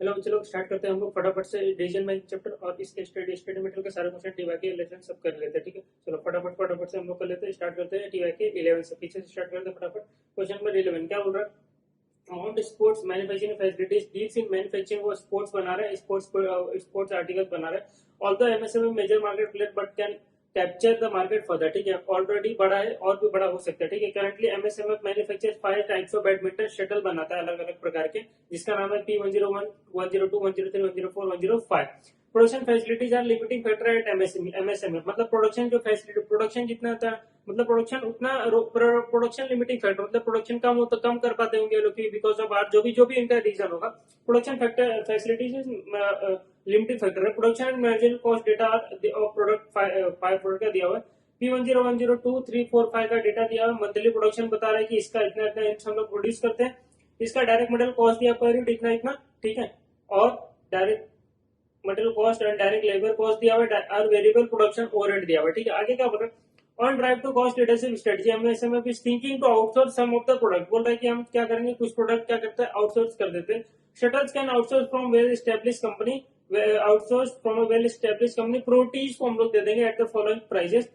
Hello बच्चे लोग, start करते हैं हम लोग फटाफट से डिवीजन में चैप्टर और इसके स्टडी मेटेरियल के सारे क्वेश्चन टीवाई के लेसन सब कर लेते हैं। ठीक है, चलो फटाफट फटाफट से हम लोग कर लेते हैं। स्टार्ट करते हैं टीवाई के 11 से, पीछे से स्टार्ट करते हैं फटाफट। क्वेश्चन नंबर 11 क्या बोल रहा है? Amount sports manufacturing facilities deals in manufacturing, वो स्पोर्ट्स बना रहा है, स्पोर्ट्स आर्टिकल बना रहा है। Although MSME major market player but can capture the market further. ठीक है, ऑलरेडी बड़ा है और भी बड़ा हो सकता है। ठीक है, currently MSME manufacture 5 types of badminton shuttle बनाता है अलग अलग प्रकार के, जिसका नाम है P101, 102, 103, 104, 105। Production facilities are limiting factor at MSME, मतलब प्रोडक्शन जो फैसिलिटी, प्रोडक्शन जितना था, मतलब प्रोडक्शन उतना, प्रोडक्शन लिमिटिंग फैक्टर मतलब प्रोडक्शन कम हो तो कम कर पाते होंगे लोग, बिकॉज ऑफ आर जो भी इनका रीजन होगा। Production factor facilities limited factor है। Production and marginal cost data of product 5 product का दिया हुआ है। P10, 102, 3, 4, 5 का डेटा दिया हुआ है। मंथली प्रोडक्शन बता रहा है कि इसका इतना इतना हम लोग प्रोड्यूस करते हैं। इसका डायरेक्ट मटेरियल कॉस्ट दिया पर यूनिट इतना इतना। ठीक है, और direct material cost and direct labour cost दिया हुआ है और वेरिएबल प्रोडक्शन ओवरहेड दिया हुआ है। ठीक है, आगे क्या बोल रहे हैं? On drive to cost leadership strategy, MSME is thinking to outsource some of the product. बोल रहा है कि हम क्या करेंगे, कुछ प्रोडक्ट क्या करते हैं, आउटसोर्स कर देते हैं। Shuttles can outsource from well establish company, outsource from a well establish company. प्रोटीज को हम लोग दे देंगे at the following prices.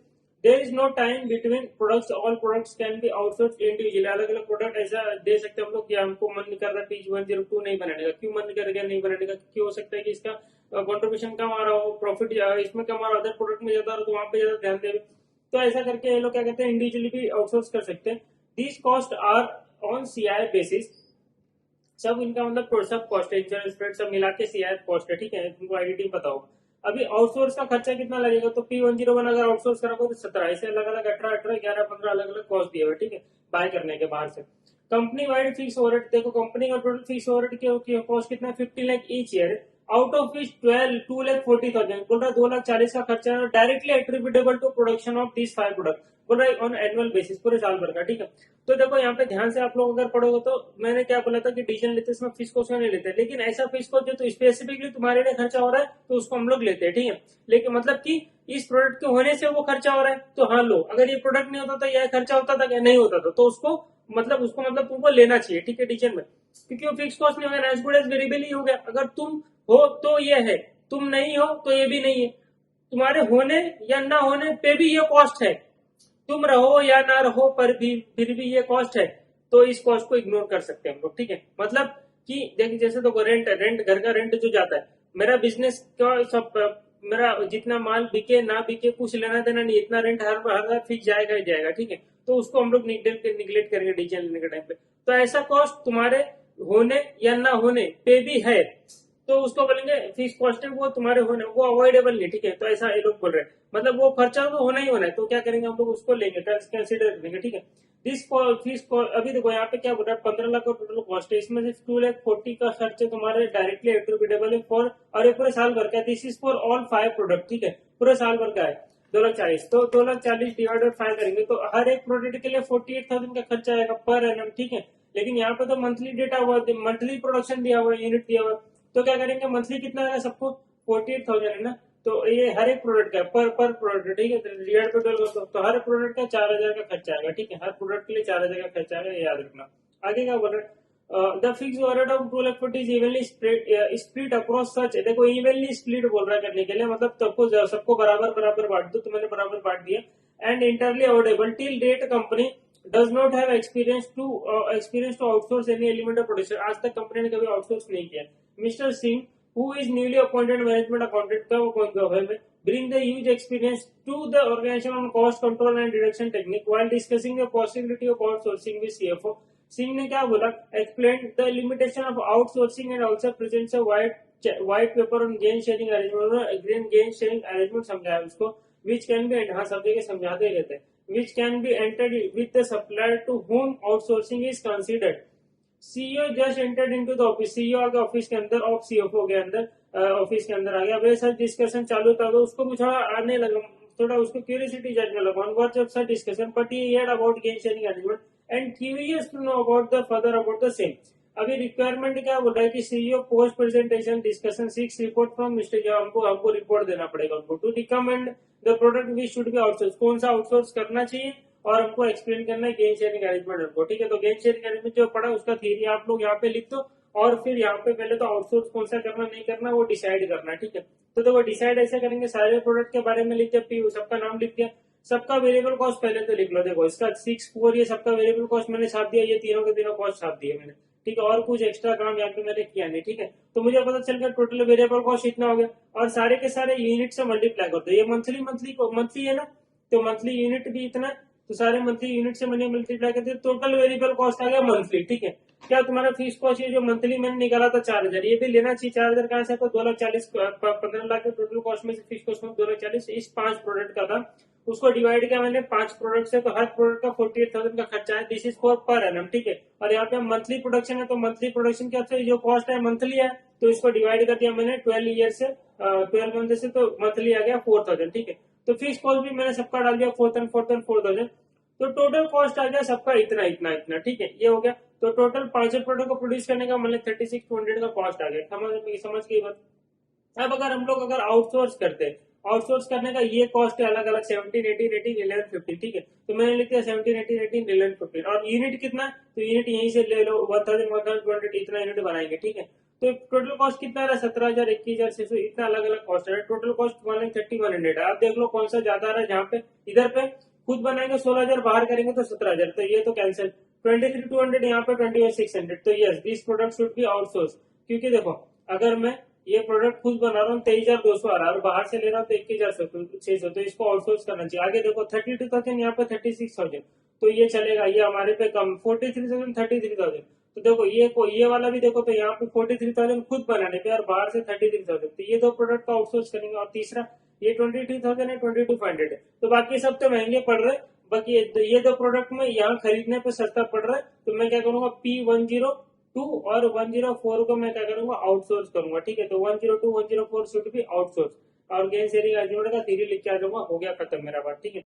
There is no time between products, all products can be outsource individually. अलग अलग प्रोडक्ट ऐसा दे सकते हैं हम लोग कि हमको मन नहीं कर रहा P102 नहीं बनाने का, क्यों मन नहीं करेगा नहीं बनाने का, क्यों हो सकता है कि इसका कंट्रीब्यूशन कम आ रहा हो, प्रॉफिट इसमें कम आ रहा, अदर प्रोडक्ट में ज्यादा तो वहां पे ज्यादा ध्यान दे। तो ऐसा करके ये लोग क्या कहते हैं, इंडिविजुअली भी आउटसोर्स कर सकते हैं। These cost are on CI basis, सब इनका मतलब सब कॉस्ट है, इंश्योरेंस रेट सब मिला के सीआई कॉस्ट है। ठीक है, तुमको आईडीटी पता होगा। अभी आउटसोर्स का खर्चा कितना लगेगा, तो P101 अगर आउटसोर्स करोगे तो 17, ऐसे अलग अलग 18, 18, 11, 15 अलग अलग कॉस्ट दिए हुए। ठीक है, बाय करने के बाहर से। कंपनी वाइड फिक्स ओवरहेड, देखो कंपनी का टोटल फिक्स ओवरहेड की कॉस्ट कितना है, 50 lakh each year. Out of which 2,40,000 बोल रहा है, 2,40,000 का खर्चा directly attributable to production of this 5 product, बोल रहा है ऑन एनुअल बेसिस, पूरे साल भर का। ठीक है, तो देखो यहाँ पे ध्यान से आप लोग अगर पढ़ोगे तो मैंने क्या बोला था कि डिसीजन लेते इसमें फीस को नहीं लेते, लेकिन ऐसा फीस को जो तो स्पेसिफिकली तुम्हारे लिए खर्चा हो रहा है तो उसको हम लोग लेते हैं। ठीक है, लेकिन मतलब कि इस प्रोडक्ट के होने से वो खर्चा हो रहा है तो हाँ लो, अगर ये प्रोडक्ट नहीं होता तो यह खर्चा होता था क्या, नहीं होता था, तो उसको मतलब तुमको लेना चाहिए। ठीक है, डिसीजन में, क्योंकि वो फिक्स कॉस्ट नहीं होगा, एज गुड एज वेरिएबल ही हो गया। अगर तुम हो तो ये है, तुम नहीं हो तो ये भी नहीं है। तुम्हारे होने या ना होने पे भी ये कॉस्ट है, तुम रहो या ना रहो पर भी फिर भी ये कॉस्ट है, तो इस कॉस्ट को इग्नोर कर सकते हैं हम लोग। ठीक है, मतलब कि देखिए जैसे तो रेंट रेंट घर का रेंट जो जाता है, मेरा बिजनेस का सब, मेरा जितना माल बिके ना बिके कुछ लेना देना नहीं, इतना रेंट हर हर फिक्स जाएगा ही जाएगा। ठीक है, तो उसको हम लोग निगलेक्ट करेंगे डिसीजन लेने के टाइम पे। तो ऐसा कॉस्ट तुम्हारे होने या ना होने पे भी है, तो उसको बोलेंगे फिक्स कॉस्ट है, वो तुम्हारे होने वो अवॉइडेबल नहीं। ठीक है, तो ऐसा ये लोग बोल रहे हैं, मतलब वो खर्चा तो होना ही होना है, तो क्या करेंगे हम लोग, उसको लेंगे, कंसिडर करेंगे। ठीक है, दिस फीस, अभी देखो यहाँ पे क्या बोल रहा है, 15 लाख का टोटल कॉस्ट है, इसमें से 2,40,000 का खर्च तुम्हारे डायरेक्टली एट्रीब्यूटेबल है फॉर, और ये पूरे साल भर का है। This is for all 5 product. ठीक है, पूरे साल भर का है 2,40,000, तो 2,40,000 डिवाइडेड 5 करेंगे तो हर एक प्रोडक्ट के लिए 48,000 का खर्चा आएगा पर एनम। ठीक है, लेकिन यहाँ पे तो मंथली डेटा हुआ, मंथली प्रोडक्शन दिया हुआ, यूनिट दिया हुआ, तो क्या करेंगे, मंथली कितना आएगा सबको, 48,000 है ना, तो ये हर एक प्रोडक्ट का पर प्रोडक्ट। ठीक है, डिवाइड पे 12 तो हर प्रोडक्ट का 4,000 का खर्चा आएगा। ठीक है, हर प्रोडक्ट के लिए 4,000 का खर्चा आएगा, ये याद रखना। आगे क्या बोल रहे हैं, the fix overhead of 2,40,000 is evenly split across सच, देखो इवनली स्प्लिट बोल रहा है करने के लिए, मतलब सबको बराबर बराबर बांट दो, तो मैंने बराबर बांट दिया। And entirely avoidable till date company does not have experience to outsource any element of production, आज तक कंपनी ने कभी आउटसोर्स नहीं किया। Mister Singh who is newly appointed management accountant का वो कौन सा है, bring the huge experience to the organization on cost control and reduction technique while discussing the possibility of outsourcing with CFO। Singh ने क्या बोला, explained the limitation of outsourcing and also presents a white paper on gain sharing arrangement, gain sharing arrangement समझाया उसको, which can be, हाँ सब जगह समझाते ही रहते हैं, which can be entered with the supplier to whom outsourcing is considered। CEO just entered into the office, CEO आ गया ऑफिस के अंदर, ऑफ सीएफओ के अंदर ऑफिस के अंदर आ गया। वे सर डिस्कशन चालू था तो उसको भी थोड़ा आने लगा, थोड़ा उसको क्यूरियोसिटी जागने लगा on words of sir discussion, but he heard about gain sharing arrangement and curious to know about the further about the same. अभी रिक्वायरमेंट क्या बोल रहा है कि CEO post presentation discussion 6 report from mister, हमको हमको रिपोर्ट देना पड़ेगा उनको, to recommend the product we should be outsource, कौन सा आउटसोर्स करना चाहिए, और हमको एक्सप्लेन करना है गेन शेयरिंग अरेंजमेंट को। ठीक है, तो गेन शेयरिंग अरेंजमेंट जो पढ़ा उसका थ्योरी आप लोग यहाँ पे लिख दो, और फिर यहाँ पे पहले तो आउटसोर्स कौन सा करना नहीं करना वो डिसाइड करना, ठीक है। तो देखो डिसाइड ऐसे करेंगे, सारे प्रोडक्ट के बारे में लिख दिया, पी सबका नाम लिख दिया, सबका वेरिएबल कॉस्ट पहले तो लिख लो। देखो इसका 6 4 ये सबका वेरिएबल कॉस्ट मैंने छाप दिया, ये तीनों के तीनों कॉस्ट छाप दिए मैंने, ठीक है। और कुछ एक्स्ट्रा काम यहाँ पे मैंने किया नहीं, ठीक है। तो मुझे पता चल गया टोटल वेरिएबल कॉस्ट इतना हो गया, और सारे के सारे यूनिट से मल्टीप्लाई कर दो। ये मंथली मंथली मंथली है ना, तो मंथली यूनिट भी इतना, तो सारे मंथली यूनिट से मैंने मल्टीप्लाई कर दिया, टोटल वेरिएबल कॉस्ट आ गया मंथली, ठीक है। क्या तुम्हारा फीस कॉस्ट ये जो मंथली मैंने निकाला था 4,000, ये भी लेना चाहिए 4,000 कहां से, तो 2,40,000 15 लाख के टोटल कॉस्ट में से फीस कॉस्ट में 2,40,000 इस 5 प्रोडक्ट का था, उसको डिवाइड किया मैंने 5 प्रोडक्ट से, तो हर प्रोडक्ट का 48,000 का खर्चा है। This is for per annum, ठीक है। और यहाँ पे मंथली प्रोडक्शन है, तो मंथली प्रोडक्शन के आपसे जो कॉस्ट है मंथली है, तो इसको डिवाइड कर दिया मैंने 12 ईयर से, 12 मंथ से, तो मंथली आ गया 4,000, ठीक है। तो फीस कॉस्ट भी मैंने सबका डाल दिया 4,000, तो टोटल कॉस्ट आ गया सबका इतना इतना इतना, ठीक है। ये हो गया, तो टोटल 5 प्रोडक्ट को प्रोड्यूस करने का मतलब 36,200 का कॉस्ट आ गया। समझ गई बात। अब अगर हम लोग अगर आउटसोर्स करते हैं, आउटसोर्स करने का ये कॉस्ट है अलग अलग 17 18 18 11 15, ठीक है। तो मैंने लिख दिया 17 18 18 11 15, और यूनिट कितना, तो यूनिट यहीं से ले लो 1000 1200 इतना यूनिट बनाएंगे, ठीक है। तो टोटल कॉस्ट कितना रहा 17,000 21,600, इतना अलग अलग कॉस्ट है। टोटल कॉस्ट 1,31,100 है। आप देख लो कौन सा ज्यादा आ रहा है, जहाँ पे इधर पे खुद बनाएंगे 16,000, बाहर करेंगे तो 17,000, तो ये तो कैंसिल। 23,200 यहाँ पे 21,600, तो yes this product should be outsource. क्योंकि देखो अगर मैं ये प्रोडक्ट खुद बना रहा हूँ 23,200 आ रहा है, और बाहर से ले रहा हूँ तो 21,600, तो इसको आउटसोर्स करना चाहिए। आगे देखो 32,000 यहाँ पे 36,000, तो ये चलेगा, ये हमारे पे कम 43,000 33,000। तो देखो ये वाला भी देखो, तो यहाँ पे 43,000 खुद बनाने पे और बाहर से 33,000, तो ये दो प्रोडक्ट का आउटसोर्स करेंगे। और तीसरा ये 22,000 है, 22,500 है, तो बाकी सब तो महंगे पड़ रहे, बाकी ये दो प्रोडक्ट में यहाँ खरीदने पे सस्ता पड़ रहा है, तो मैं क्या करूंगा P102 और 104 को मैं क्या करूंगा आउटसोर्स करूंगा, ठीक है। तो 102 104 शुड भी आउटसोर्स, और गेन शेयरिंग एग्रीमेंट का थ्योरी लिख के आ जाऊंगा, हो गया खत्म मेरा बात, ठीक है।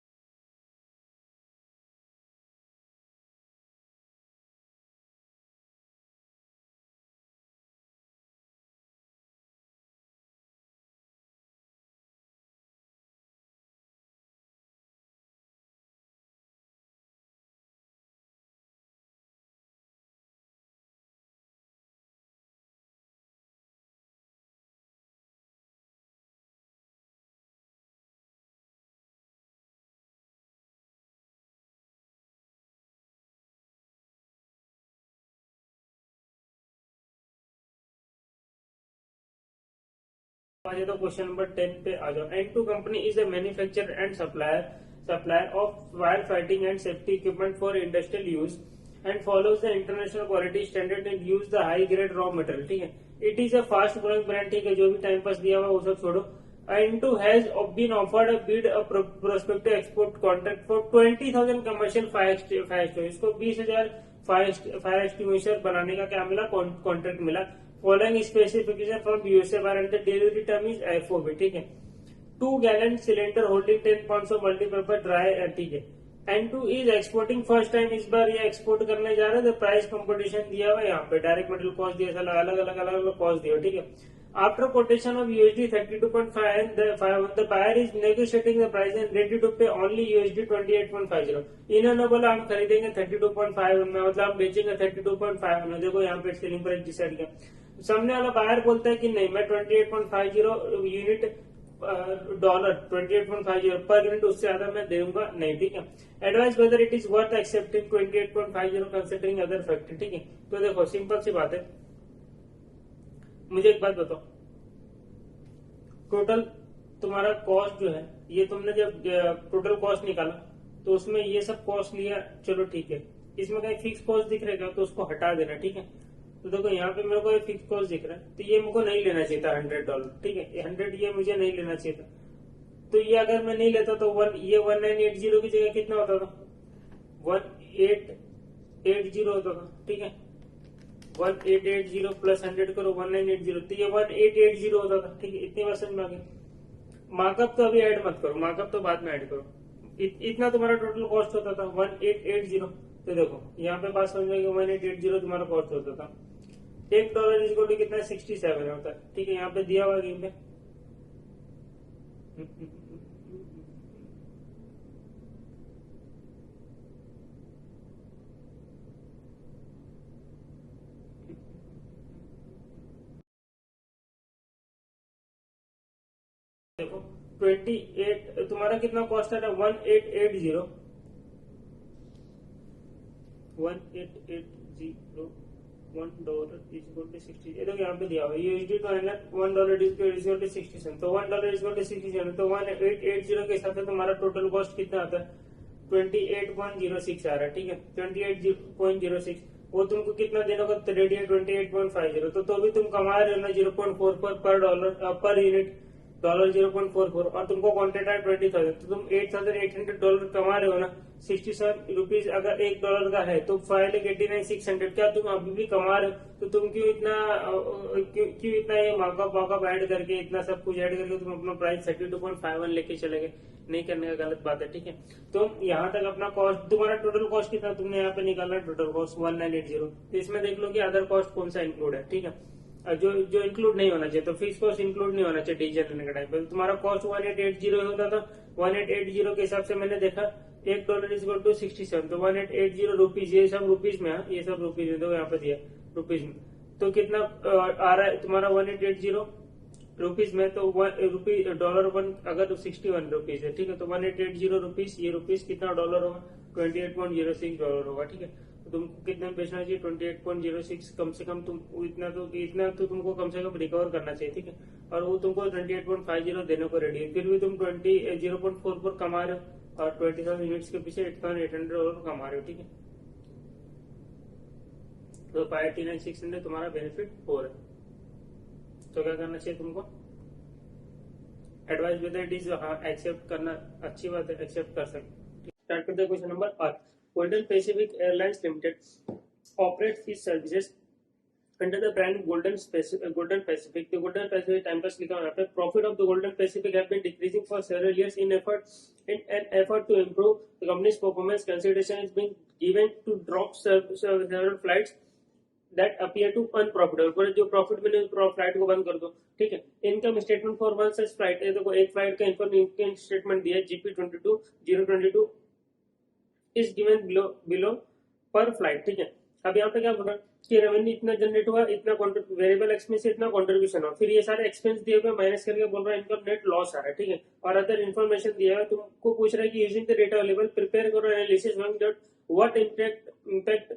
आ जाए तो क्वेश्चन नंबर 10 पे आ जाओ। N2 company is a manufacturer and supplier of fire fighting and safety equipment for industrial use and follows the international quality standard and use the high grade raw material, ठीक है। It is a fast growing brand, ठीक है। जो भी time pass दिया हुआ वो सब छोड़ो। N2 has been offered a bid a prospective export contract for 20,000 commercial fire, इसको 20,000 फायर एक्सटिंग्विशर बनाने का क्या मिला, कॉन्ट्रैक्ट मिला। Following specification from USA and the delivery term is FOB, ठीक है। 2 gallon cylinder holding 10 pound of multipurpose dry, ठीक है। N2 is exporting first time, इस बार ये एक्सपोर्ट करने जा रहे हैं। तो प्राइस कंपटीशन दिया हुआ है यहाँ पे, डायरेक्ट मटेरियल कॉस्ट दिया, अलग अलग अलग अलग कॉस्ट दिया, ठीक है। After quotation of USD 32.5, the buyer is negotiating the price and ready to pay only USD 28.50। इन्होंने बोला हम खरीदेंगे 32.5 में, मतलब हम बेचेंगे 32.5 में। देखो यहाँ पे सेलिंग प्राइस डिसाइड किया। सामने वाला बायर बोलता है कि नहीं, मैं 28.50 यूनिट डॉलर 28.50 पर यूनिट, उससे ज्यादा मैं दूंगा नहीं, ठीक है। Advice whether it is worth accepting 28.50 considering other factor, ठीक है। तो देखो सिंपल सी बात है, मुझे एक बात बताओ, टोटल तुम्हारा कॉस्ट जो है, ये तुमने जब टोटल कॉस्ट निकाला तो उसमें ये सब कॉस्ट लिया, चलो ठीक है। इसमें कहीं फिक्स कॉस्ट दिख रहेगा तो उसको हटा देना, ठीक है। तो देखो यहाँ पे मेरे को ये फिक्स कॉस्ट दिख रहा है, तो ये मुझको नहीं लेना चाहिए था $100, ठीक है। 100 ये मुझे नहीं लेना चाहिए था। तो ये अगर मैं नहीं लेता तो 1980 की जगह कितना होता था, 1880 होता था, ठीक है। 1880 प्लस 100 करो 1980, तो ये 1880 होता था, ठीक है। इतनी बार समझ में आ गई। मार्कअप तो अभी ऐड मत करो, मार्कअप तो बाद में ऐड करो। इतना तुम्हारा टोटल कॉस्ट होता था 1880। तो देखो यहाँ पे बात समझ में 1880 तुम्हारा कॉस्ट होता था। $1 इज टू कितना 67 होता है, ठीक है। यहाँ पे दिया हुआ गेम पे 28 तुम्हारा कितना कॉस्ट आ रहा है 1880 $1 इज इक्वल टू 60। ये देखो यहाँ पे दिया हुआ USD to INR $1 is equal to 60 cent. तो $1 इज इक्वल टू 60 सेंट, तो 1880 के हिसाब से तुम्हारा टोटल कॉस्ट कितना आता है 28.06 आ रहा है। ठीक है 28.06 वो तुमको कितना देना होगा 28.50 तो भी तुम कमा रहे हो ना 0.44 पर डॉलर पर यूनिट $0.44 और तुमको क्वांटिटी है 20,000 तो तुम $8,800 कमा रहे हो ना। 67 रुपीज अगर $1 का है तो 5,89,600 क्या तुम अभी भी कमा रहे हो। तो तुम क्यों इतना ये मार्कअप ऐड करके इतना सब कुछ ऐड करके तुम अपना प्राइस 32.51 लेके चले गए। नहीं करने का गलत बात है। ठीक है तो यहाँ तक अपना कॉस्ट तुम्हारा टोटल कॉस्ट कितना तुमने यहाँ पे निकालना टोटल कॉस्ट 1980। तो इसमें देख लो कि अदर कॉस्ट कौन सा इंक्लूड है। ठीक है जो इंक्लूड नहीं होना चाहिए तो फिक्स कॉस्ट इंक्लूड नहीं होना चाहिए डीजल लेने के टाइम पे। तुम्हारा कॉस्ट 1880 होता था 1880 के हिसाब से मैंने देखा $1 इज इक्वल टू 67 तो 1880 रुपीज ये सब रुपीज में ये सब रुपीज में तो यहाँ पे दिया रुपीज में तो कितना आ रहा है तुम्हारा 1880 रुपीज में तो $1 अगर 61 रुपीज है। ठीक है तो 1880 रुपीज ये रुपीज कितना डॉलर होगा $28.06 होगा। ठीक है तो तुमको कितना बेचना चाहिए 28.06 कम से कम तुम इतना तो तुमको कम से कम रिकवर करना चाहिए। ठीक है और वो तुमको 28.50 देने को रेडी है फिर भी तुम 0.44 कमा रहे हो और 20,000 यूनिट्स के पीछे $8,800 कमा रहे हो। ठीक है तो 5,89,600 तुम्हारा बेनिफिट हो रहा है। तो क्या करना चाहिए तुमको advice with it is accept करना अच्छी बात है एक्सेप्ट कर सकते। स्टार्ट करते हैं question number 8। Golden Pacific Airlines Limited operates its services under the brand Golden Pacific. The Golden Pacific time pass लिखा है। Profit of the Golden Pacific have been decreasing for several years in an effort to improve the company's performance. Consideration is being given to drop several flights that appear to unprofitable। पर जो profit मिले flight को बंद कर दो। ठीक है income statement for one such flight देखो एक फ्लाइट का इनकम स्टेटमेंट दिया है GP22 इज गिवन बिलो पर फ्लाइट। ठीक है अब यहाँ पे क्या बोल रहा है कि रेवेन्यू इतना जनरेट हुआ इतना वेरिएबल एक्सपेंस से इतना कंट्रीब्यूशन हुआ फिर ये सारे एक्सपेंस दिए हुए माइनस करके बोल रहा है इनका नेट लॉस आ रहा है। ठीक है और अदर इन्फॉर्मेशन दिया हुआ तुमको पूछ रहा है कि using the data available prepare करो analysis what impact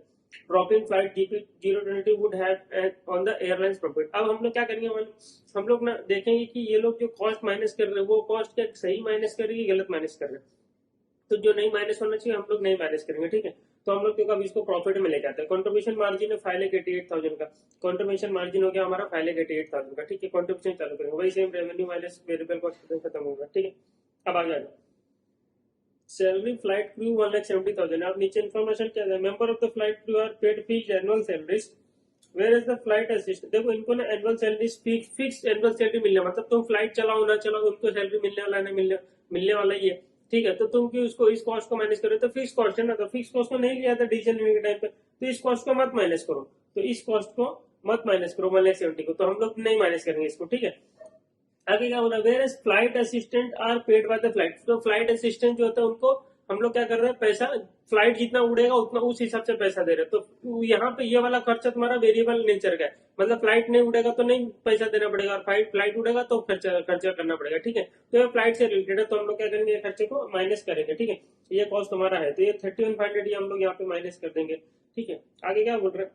dropping flight GP022 would have on the airlines profit. अब हम लोग क्या करेंगे हम लोग ना देखेंगे कि ये लोग जो कॉस्ट माइनस कर रहे हैं वो कॉस्ट क्या सही माइनस कर रही है गलत माइनस कर रहे हैं। तो जो नहीं माइनस होना चाहिए हम लोग नहीं माइनस करेंगे। ठीक है तो हम लोग क्योंकि अभी इसको प्रॉफिट में लेके आते हैं। कंट्रीब्यूशन मार्जिन है 5,88,000 का कंट्रीब्यूशन मार्जिन हो गया हमारा 5,88,000 का। ठीक है कंट्रीब्यूशन चालू करेंगे वही same revenue minus variable cost खत्म होगा। ठीक है अब आगे सैलरी फ्लाइट क्रू 1,70,000। अब नीचे इन्फॉर्मेशन क्या है member of the flight crew are paid fixed annual salaries where is the flight assistant. देखो इनको ना annual salary fixed annual salary मिलने मतलब तुम फ्लाइट चलाओ ना चलाओ उनको सैलरी मिलने वाला नहीं मिलने वाला ही है। ठीक है तो तुम क्यों इसको इस कॉस्ट को माइनस करो तो फिक्स कॉस्ट है ना तो फिक्स कॉस्ट को नहीं लिया था डीजल लेने के टाइम पे तो इस कॉस्ट को मत माइनस करो तो इस कॉस्ट को मत माइनस करो 1,70,000 को तो हम लोग नहीं माइनस करेंगे इसको। ठीक है आगे क्या बोला whereas flight assistant are paid by the flight. तो फ्लाइट असिस्टेंट जो होता है उनको हम लोग क्या कर रहे हैं पैसा फ्लाइट जितना उड़ेगा उतना उस हिसाब से पैसा दे रहे हैं। तो यहाँ पे ये वाला खर्चा तुम्हारा वेरिएबल नेचर का है मतलब फ्लाइट नहीं उड़ेगा तो नहीं पैसा देना पड़ेगा और फ्लाइट उड़ेगा तो खर्चा करना पड़ेगा। ठीक है तो ये फ्लाइट से रिलेटेड है तो हम लोग क्या करेंगे खर्चे को माइनस करेंगे। ठीक है ये कॉस्ट हमारा है तो ये 31,500 हम लोग यहाँ पे माइनस कर देंगे। ठीक है आगे क्या बोल रहे हैं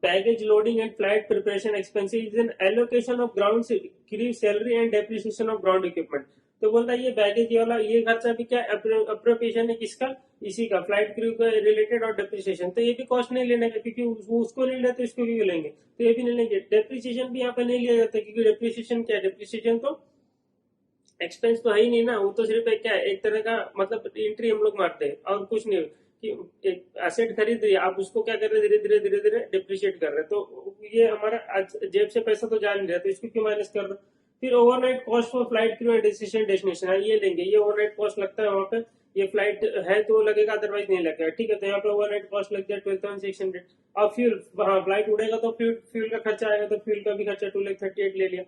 baggage loading and flight preparation expenses is an allocation of ground crew salary and depreciation of ground equipment। तो बोलता है ये बैगेज वाला ये खर्चा भी क्या अप्रोप्रिएशन है किसका इसी का फ्लाइट क्रू का रिलेटेड और डेप्रिसिएशन। तो ये भी कॉस्ट नहीं लेने का क्योंकि उसको नहीं लेते इसको भी लेंगे तो ये भी नहीं लेंगे। डेप्रिसिएशन भी यहाँ पे नहीं लिया जाता क्योंकि डेप्रिसिएशन क्या है डेप्रिसिएशन तो एक्सपेंस तो है ही नहीं ना वो तो सिर्फ क्या है एक तरह का मतलब एंट्री हम लोग मारते हैं और कुछ नहीं कि एक एसेट खरीद रही है आप उसको क्या कर रहे हैं धीरे धीरे डिप्रिशिएट कर रहे हैं तो ये हमारा जेब से पैसा तो जा नहीं रहा तो इसको क्यों माइनस कर रहे हैं। फिर overnight cost for flight crew and destination है ये लेंगे ये ओवरनाइट कॉस्ट लगता है वहाँ पे ये फ्लाइट है तो लगेगा अदरवाइज नहीं लगेगा। ठीक है तो यहाँ पे ओवरनाइट कॉस्ट लग जाए 12,600 और फ्यूल हाँ फ्लाइट उड़ेगा तो फ्यूल का खर्चा आएगा तो फ्यूल का भी खर्चा 2,38,000 ले लिया।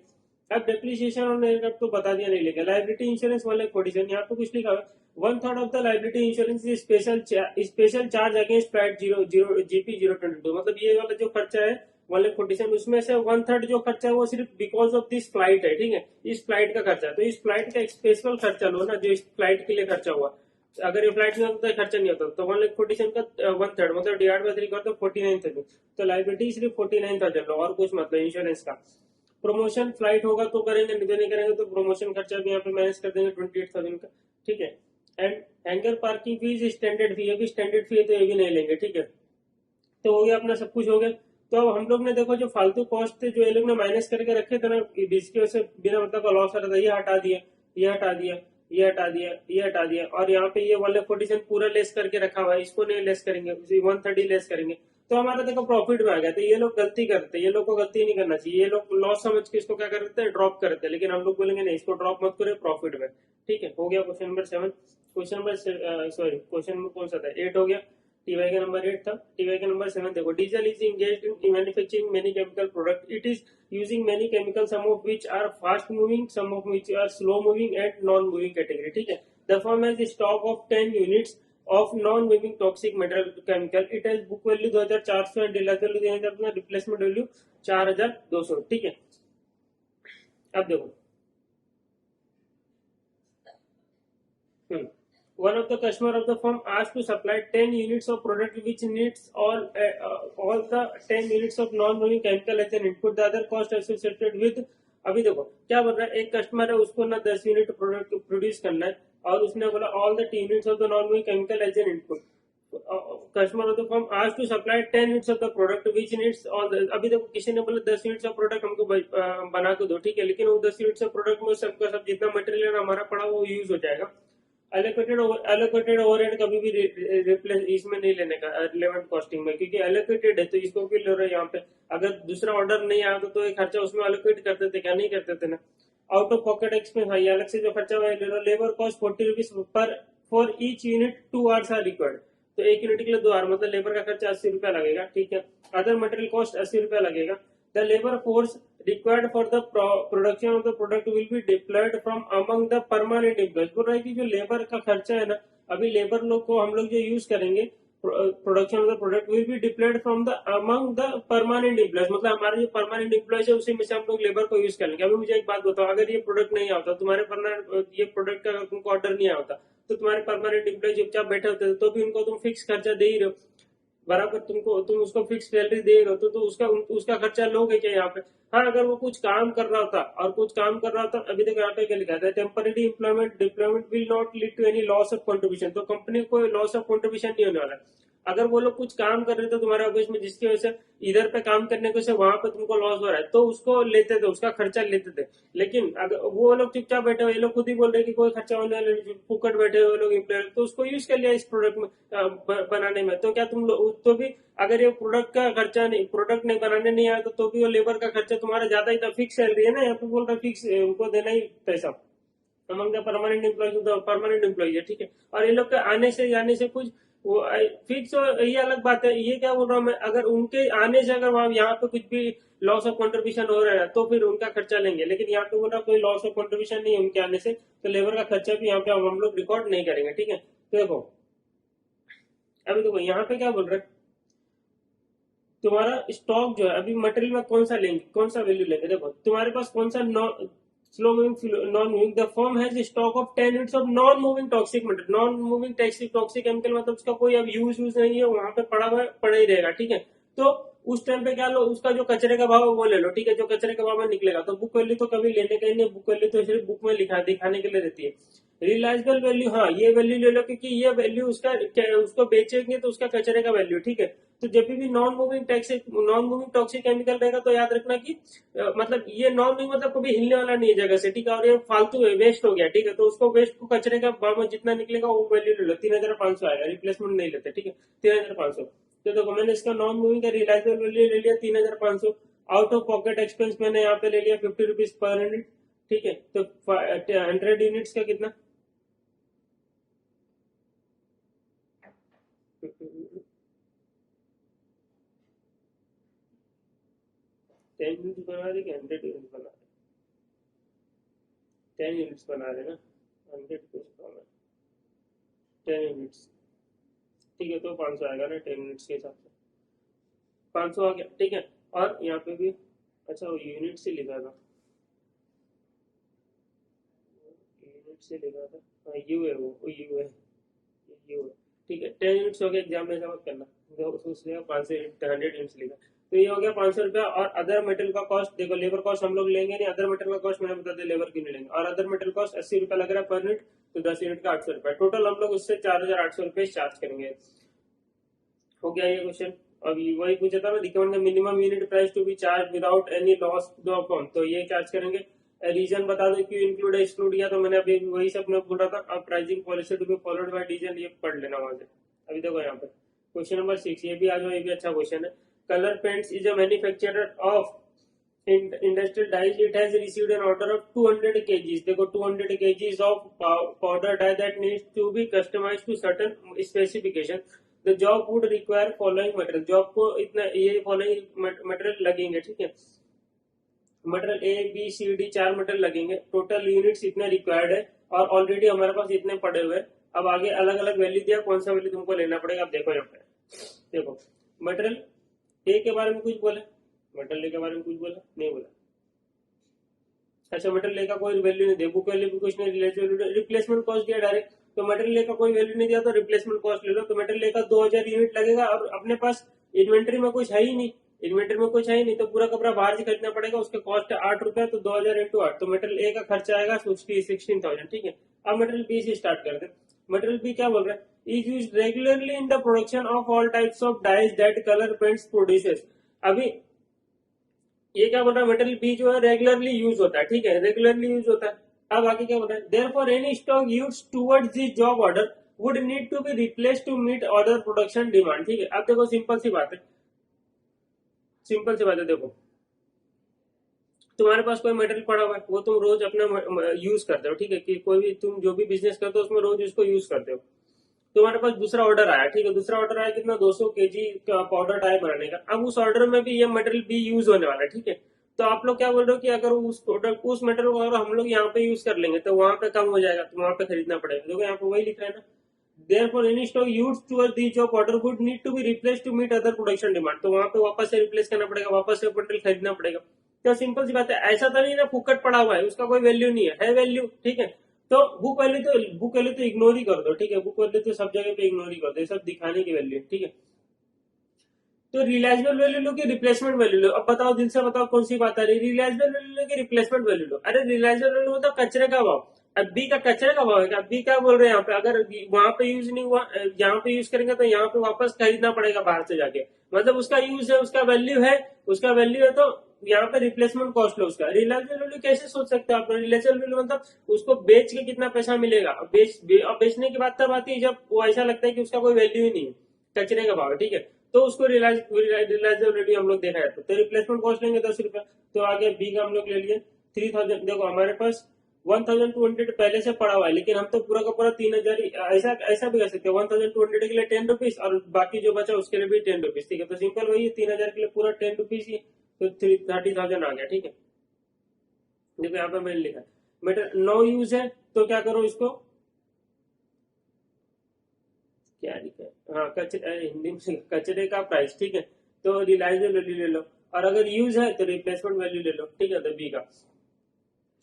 अब डेप्रिसिएशन और एयरक्राफ्ट तो बता दिया नहीं लेगा। लाइबिलिटी इंश्योरेंस 1,47,000 यहाँ पे कुछ लिखा है 1/3 of the liability insurance special charge against flight GP022 मतलब ये वाला जो खर्चा है 1,47,000, उसमें से 1/3 जो खर्चा है वो सिर्फ बिकॉज ऑफ दिस फ्लाइट है, ठीक है, इस फ्लाइट का खर्चा। तो इस फ्लाइट का एक स्पेशल खर्चा लो ना, जो इस फ्लाइट के लिए खर्चा हुआ। अगर ये फ्लाइट नहीं होता तो खर्चा नहीं होता। तो 1,47,000 का 1/3 मतलब डिवाइड बाय 3 कर तो 49,000। तो लाइबिलिटी सिर्फ 49,000 लो, और कुछ मतलब इंश्योरेंस का। प्रमोशन फ्लाइट होगा तो करेंगे, नहीं तो नहीं करेंगे। तो प्रमोशन खर्चा भी यहाँ पे मैनेज कर देंगे 28,000 का, ठीक है। And hangar parking fees standard fee, ये भी स्टैंडर्ड फी है तो ये भी नहीं लेंगे, ठीक है। तो हो गया अपना, सब कुछ हो गया। तो अब हम लोग ने देखो जो फालतू कॉस्ट थे जो ये लोग ने माइनस करके रखे थे ना, जिसकी वजह से बिना मतलब का लॉस आ रहा था, ये हटा दिया, ये हटा दिया, ये हटा दिया, ये हटा दिया। और यहाँ पे ये वाले 47 पूरा लेस करके रखा हुआ है, इसको नहीं लेस करेंगे, 130 लेस करेंगे। तो हमारा देखो प्रॉफिट में आ गया। तो ये लोग गलती करते हैं, ये लोग को गलती नहीं करना चाहिए। ये लोग लॉस समझ के इसको क्या करते हैं, ड्रॉप करते हैं। लेकिन हम लोग बोलेंगे नहीं, इसको ड्रॉप मत करो, प्रॉफिट में, ठीक है। हो गया question number 7। Question number sorry question number कौन सा था, 8 हो गया। टीवाई का नंबर 8 था। टीवाई का नंबर 7 देखो, Diesel is engaged in manufacturing many chemical product. It is using many chemical, some of which are fast moving, some of which are slow moving and non moving category, ठीक है। The firm has stock of 10 units of non moving toxic metal chemical. It has book value 2,400 and dealer value 3,000, replacement value 4,200, ठीक है। अब देखो, one of the customer of the firm asked to supply 10 units of product which needs all the 10 units of non-moving chemical as an input. The other cost associated with, अभी देखो क्या बोल रहा है, एक कस्टमर है, उसको ना 10 यूनिट प्रोडक्ट प्रोड्यूस करना है, और उसने बोला all the units of the non moving chemical as an input. Customer of the firm asked to supply 10 units of the product which needs all. अभी देखो किसी ने बोला 10 यूनिट्स ऑफ प्रोडक्ट हमको बना के दो, ठीक है, लेकिन वो 10 यूनिट्स ऑफ प्रोडक्ट में सबका सब जितना मटेरियल हमारा पड़ा वो यूज हो जाएगा। एलोकेटेड ओवरहेड कभी भी रिप्लेस इसमें नहीं लेने का रिलेवेंट कॉस्टिंग में, क्योंकि एलोकेटेड है तो इसको क्यों ले रहे हो यहाँ पे। अगर दूसरा ऑर्डर नहीं आया तो ये खर्चा उसमें एलोकेट करते थे क्या, नहीं करते थे ना। आउट ऑफ पॉकेट एक्सपेंस, हाँ, ये अलग से जो खर्चा हुआ ले लो। Labour cost 40 rupees per for each unit 2 hours are required. तो एक यूनिट के लिए 2 आवर, मतलब लेबर का खर्चा 80 रुपया लगेगा, ठीक है। अदर मटेरियल कॉस्ट 80 रुपया लगेगा। The labour force required for the production of the product will be deployed from among the permanent employees। बोल रहा है कि जो लेबर का खर्चा है ना, अभी लेबर लोग को हम लोग जो यूज करेंगे production of the product will be diploid from the among the permanent employees. मतलब हमारे जो परमानेंट एम्प्लॉयज है उसी में से हम लोग लेबर को यूज करेंगे। अभी मुझे एक बात बताओ, अगर ये प्रोडक्ट नहीं आता, तुम्हारे परमानेंट ये प्रोडक्ट का तुमको ऑर्डर नहीं आता, तो तुम्हारे परमानेंट एम्प्लॉय चुपचाप बैठे होते, तो भी उनको तुम फिक्स खर्चा दे ही रहे हो बराबर। तुम उसको फिक्स सैलरी दे रहे हो, तो उसका खर्चा लोगे क्या यहाँ पे। हाँ, अगर वो कुछ काम कर रहा था और कुछ काम कर रहा था, अभी तक यहाँ पे क्या लिखा था, temporary employment deployment will not lead to any loss of contribution. तो कंपनी को लॉस ऑफ कंट्रीब्यूशन नहीं होने वाला। अगर वो लोग कुछ काम कर रहे थे तुम्हारे ऑफिस में, जिसकी वजह से इधर पे काम करने की वहां पे तुमको लॉस हो रहा है, तो उसको लेते थे, उसका खर्चा लेते थे। लेकिन अगर वो लोग चुपचाप बैठे हुए, ये लोग खुद ही बोल रहे कि कोई खर्चा होने वाला, फुकट बैठे हुए लोग एम्प्लॉय, तो उसको यूज कर लिया इस प्रोडक्ट में बनाने में। तो क्या तुम लोग तो भी, अगर ये प्रोडक्ट का खर्चा नहीं, प्रोडक्ट नहीं बनाने नहीं आया, तो भी वो लेबर का खर्चा तुम्हारा ज्यादा ही था। फिक्स सैलरी है ना, यहाँ पे बोल रहा फिक्स, उनको देना ही पैसा among the permanent employ, permanent employ है, ठीक है। और ये लोग के आने से जाने से कुछ वो फिक्स, ये अलग बात है। ये क्या बोल रहा हूँ मैं, अगर उनके आने से अगर वहां यहाँ पे कुछ भी लॉस ऑफ कंट्रीब्यूशन हो रहा है तो फिर उनका खर्चा लेंगे। लेकिन यहाँ पे बोल रहा कोई लॉस ऑफ कंट्रीब्यूशन नहीं है उनके आने से, तो लेबर का खर्चा भी यहाँ पे हम लोग रिकॉर्ड नहीं करेंगे, ठीक है। तो देखो अभी देखो यहाँ पे क्या बोल रहे हैं, तुम्हारा स्टॉक जो है अभी मटेरियल में कौन सा लेंगे, कौन सा वैल्यू लेंगे। देखो तुम्हारे पास कौन सा slow moving, non moving. The firm has stock of 10 units of non moving toxic material. Non moving toxic chemical मतलब उसका कोई अब यूज नहीं है, वहां पे पड़ा हुआ पड़ा ही रहेगा, ठीक है। तो उस टाइम पे क्या लो, उसका जो कचरे का भाव है वो ले लो, ठीक है, जो कचरे का भाव में निकलेगा। तो बुक वैल्यू तो कभी लेने का ही नहीं, बुक वैल्यू तो सिर्फ बुक में दिखाने के लिए रहती है। रियलाइजेबल वैल्यू, हाँ, ये वैल्यू ले लो, क्योंकि ये वैल्यू उसको बेचेंगे तो उसका कचरे का वैल्यू, ठीक है। तो जब भी नॉन मूविंग टॉक्सिक केमिकल रहेगा तो याद रखना कि मतलब ये नॉन मूविंग मतलब कभी हिलने वाला नहीं है जगह से, ठीक है। और ये फालतू है, वेस्ट हो गया, ठीक है। तो उसको वेस्ट को कचरे का भाव में जितना निकलेगा वो वैल्यू ले लो, 3,500 आएगा, रिप्लेसमेंट नहीं लेते, ठीक है, 3,500। तो देखो मैंने इसका नॉन मूविंग का रियलाइजेबल वैल्यू ले लिया 3,500। आउट ऑफ पॉकेट एक्सपेंस मैंने यहाँ पे ले लिया 50 रुपीज पर यूनिट, ठीक है। तो 100 यूनिट्स का कितना, 10 यूनिट्स बना रहे कि 100 यूनिट्स बना रहे, 10 यूनिट्स बना रहे ना, 100 कुछ कम है, 10 यूनिट्स, ठीक है। तो 500 आएगा ना 10 यूनिट्स के हिसाब से, 500 आ गया, ठीक है। और यहाँ पे भी अच्छा वो यूनिट से लिखा था, यूनिट से लिखा था, हाँ यू है, वो यू है, यू है। ठीक है, 10 यूनिट्स हो गए, एग्जाम में ऐसा मत करना, उसने 500 यूनिट्स लिखा। तो ये हो गया 500 रुपया। और अदर मेटेरियल का कॉस्ट देखो, लेबर कॉस्ट हम लोग लेंगे नहीं, अदर मेटेरियल का कॉस्ट मैंने बता दिया, लेबर क्यों नहीं लेंगे। और अदर मेटेरियल कॉस्ट 80 रुपया लग रहा है पर यूनिट, तो 10 यूनिट का 800 रुपया, टोटल हम लोग उससे 4800 रुपये चार्ज करेंगे। हो गया ये क्वेश्चन। अब वही पूछा था ना, recommend the minimum unit price to be charge without any loss to the firm, तो ये चार्ज करेंगे। रीजन बता दो क्यों इंक्लूड है एक्सक्लूड किया, तो मैंने अभी वही सब मैं बोल रहा था। अब pricing policy to be followed by reason, ये पढ़ लेना वहां से। अभी देखो यहाँ पे क्वेश्चन नंबर 6, ये भी आ जाओ, ये भी अच्छा क्वेश्चन है। Colour paints is a manufacturer of industrial dyes. It has received an order of 200 kgs. देखो 200 kgs of powder dye that needs to be customized to certain specification. The job would require following material. Job को इतना ये following material लगेंगे, ठीक है। Material A B C D 4 material लगेंगे, total units इतने required है और ऑलरेडी हमारे पास इतने पड़े हुए हैं। अब आगे अलग अलग वैल्यू दिया, कौन सा वैल्यू तुमको लेना पड़ेगा। अब देखो यहाँ पे देखो, मटेरियल ए के बारे में कुछ बोले, मटेरियल ए के बारे में कुछ बोला नहीं बोला। अच्छा मटेरियल ए का कोई वैल्यू नहीं दिया, बुक वैल्यू भी कुछ नहीं, रिप्लेसमेंट कॉस्ट दिया डायरेक्ट, तो मटेरियल ए का कोई वैल्यू नहीं दिया तो रिप्लेसमेंट कॉस्ट ले लो। तो मटेरियल ए का 2000 यूनिट लगेगा और अपने पास इन्वेंट्री में कुछ है ही नहीं, इन्वेंट्री में कुछ है ही नहीं, तो पूरा कपड़ा बाहर से खरीदना पड़ेगा। उसके कॉस्ट है 8 रुपया, तो 2000 इंटू 8, तो मटेरियल ए का खर्चा आएगा 16,000, ठीक है। अब मटेरियल बी से स्टार्ट करते हैं। मटेरियल बी क्या बोल रहा है, is use regularly in the production of all types of dyes that colour paints produces. अभी ये क्या बोल रहा है, मटेरियल बी जो है रेगुलरली यूज होता है, ठीक है, रेगुलरली यूज होता है। अब आगे क्या बोल रहा है, therefore any stock used towards this job order would need to be replace to meet order production demand, ठीक है। अब देखो सिंपल सी बात है, सिंपल सी बात है, देखो तुम्हारे पास कोई मटेरियल पड़ा हुआ है, वो तुम रोज अपना यूज करते हो, ठीक है, कि कोई भी तुम जो भी बिजनेस करते हो उसमें रोज उसको यूज करते हो। तुम्हारे पास दूसरा ऑर्डर आया, ठीक है, दूसरा ऑर्डर आया कितना, 200 केजी का पाउडर डाई बनाने का। अब उस ऑर्डर में भी ये मटेरियल भी यूज होने वाला है, ठीक है। तो आप लोग क्या बोल रहे हो कि अगर उस प्रोडक्ट उस मटेरियल को अगर हम लोग यहाँ पे यूज कर लेंगे तो वहां पे कम हो जाएगा, तो वहां पे खरीदना पड़ेगा। देखो यहाँ पे वही लिख रहा है ना, therefore any stock used towards the job order would need to be replaced to meet other production demand, तो वहां पे वापस से रिप्लेस करना पड़ेगा, वापस से मटेरियल खरीदना पड़ेगा। तो सिंपल सी बात है, ऐसा तो नहीं ना फुकट पड़ा हुआ है, उसका कोई वैल्यू नहीं है वैल्यू, ठीक है। तो बुक वैल्यू तो इग्नोर ही कर दो, ठीक है, बुक वैल्यू तो सब जगह पे इग्नोर ही कर दो, सब दिखाने की वैल्यू, ठीक है। तो रिलायबल वैल्यू लो कि रिप्लेसमेंट वैल्यू लो, अब बताओ दिल से बताओ कौन सी बात आ रही है, रिलायबल वैल्यू लो कि रिप्लेसमेंट वैल्यू लो। अरे रिलायबल वैल्यू होता कचरे का भाव, अब बी का कचरे का भाव है। अब बी क्या बोल रहे हैं यहाँ पे, अगर वहां पे यूज नहीं हुआ, यहाँ पे यूज करेंगे तो यहाँ पे वापस खरीदना पड़ेगा बाहर से जाके, मतलब उसका यूज है, उसका वैल्यू है, उसका वैल्यू है, तो यहाँ पे रिप्लेसमेंट कॉस्ट लो उसका। रिलायबल वैल्यू कैसे सोच सकते हो आप, रिलायबल वैल्यू मतलब उसको बेच के कितना पैसा मिलेगा। बेचने की बात तब आती है जब वो ऐसा लगता है कि उसका कोई वैल्यू ही नहीं है, कचरे का भाव है, ठीक है, तो उसको रिलायबिलिटी हम लोग देखा जाता है। तो रिप्लेसमेंट कॉस्ट लेंगे 10 रुपया। तो आगे बी का हम लोग ले लिए 3000। देखो हमारे पास 1200 पहले से पड़ा हुआ है, लेकिन हम तो पूरा का पूरा 3000 ऐसा ऐसा भी कर सकते हैं, 1200 के लिए 10 रुपीज और बाकी जो बचा उसके लिए भी 10 रुपीज, ठीक है। तो सिंपल वही 3000 के लिए पूरा 10 रुपीज ही, तो 30,000 आ गया, ठीक है। देखो यहाँ पे मैंने लिखा मेटर नो यूज है, तो क्या करो इसको, क्या लिखा है, हाँ कचरे, हिंदी में कचरे का प्राइस, ठीक है। तो रिलायबल वैल्यू ले लो, और अगर यूज है तो रिप्लेसमेंट वैल्यू ले लो, ठीक है। तो बी का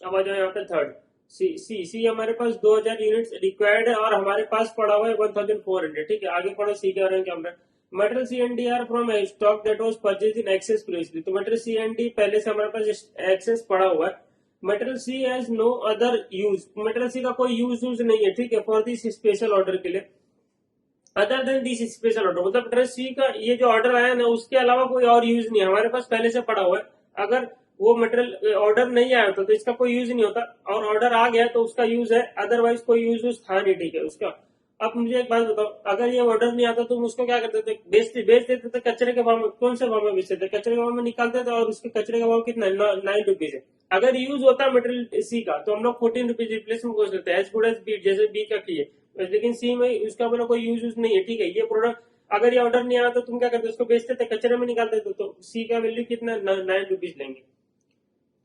अब आ जाओ यहाँ पे थर्ड, सी हमारे पास 2000 यूनिट्स रिक्वायर्ड है और हमारे पास पड़ा हुआ है 1400, ठीक है। आगे पढ़ो, सी के बारे में क्या बोल रहा है, material C and D are from stock that was purchase in excess previously. तो मटेरियल सी एंड डी पहले से हमारे पास एक्सेस पड़ा हुआ है। Material C has no other use, material C का कोई यूज नहीं है, ठीक है, फॉर दिस स्पेशल ऑर्डर के लिए, other than this special order, मतलब मटेरियल सी का ये जो ऑर्डर आया ना उसके अलावा कोई और यूज नहीं है, हमारे पास पहले से पड़ा हुआ है। अगर वो मटेरियल ऑर्डर नहीं आया होता तो इसका कोई यूज नहीं होता, और ऑर्डर आ गया तो उसका यूज है, अदरवाइज कोई यूज था नहीं, ठीक है उसका। अब मुझे एक बात बताओ, अगर ये ऑर्डर नहीं आता तो तुम उसको क्या करते थे, बेच देते थे कचरे के भाव में। कौन से भाव में बेचते थे, कचरे के भाव में निकालते थे, और उसके कचरे का भाव कितना है, 9 रुपीज है। अगर यूज होता मटेरियल सी का तो हम लोग 14 रुपीज रिप्लेसमेंट कॉस्ट लेते हैं, एज गुड एज बी, जैसे बी का किए। लेकिन सी में उसका बोला कोई यूज नहीं है, ठीक है। ये प्रोडक्ट अगर ये ऑर्डर नहीं आया तो तुम क्या करते, उसको बेचते थे, कचरे में निकालते थे, तो सी का वैल्यू कितना, 9 रुपीज लेंगे,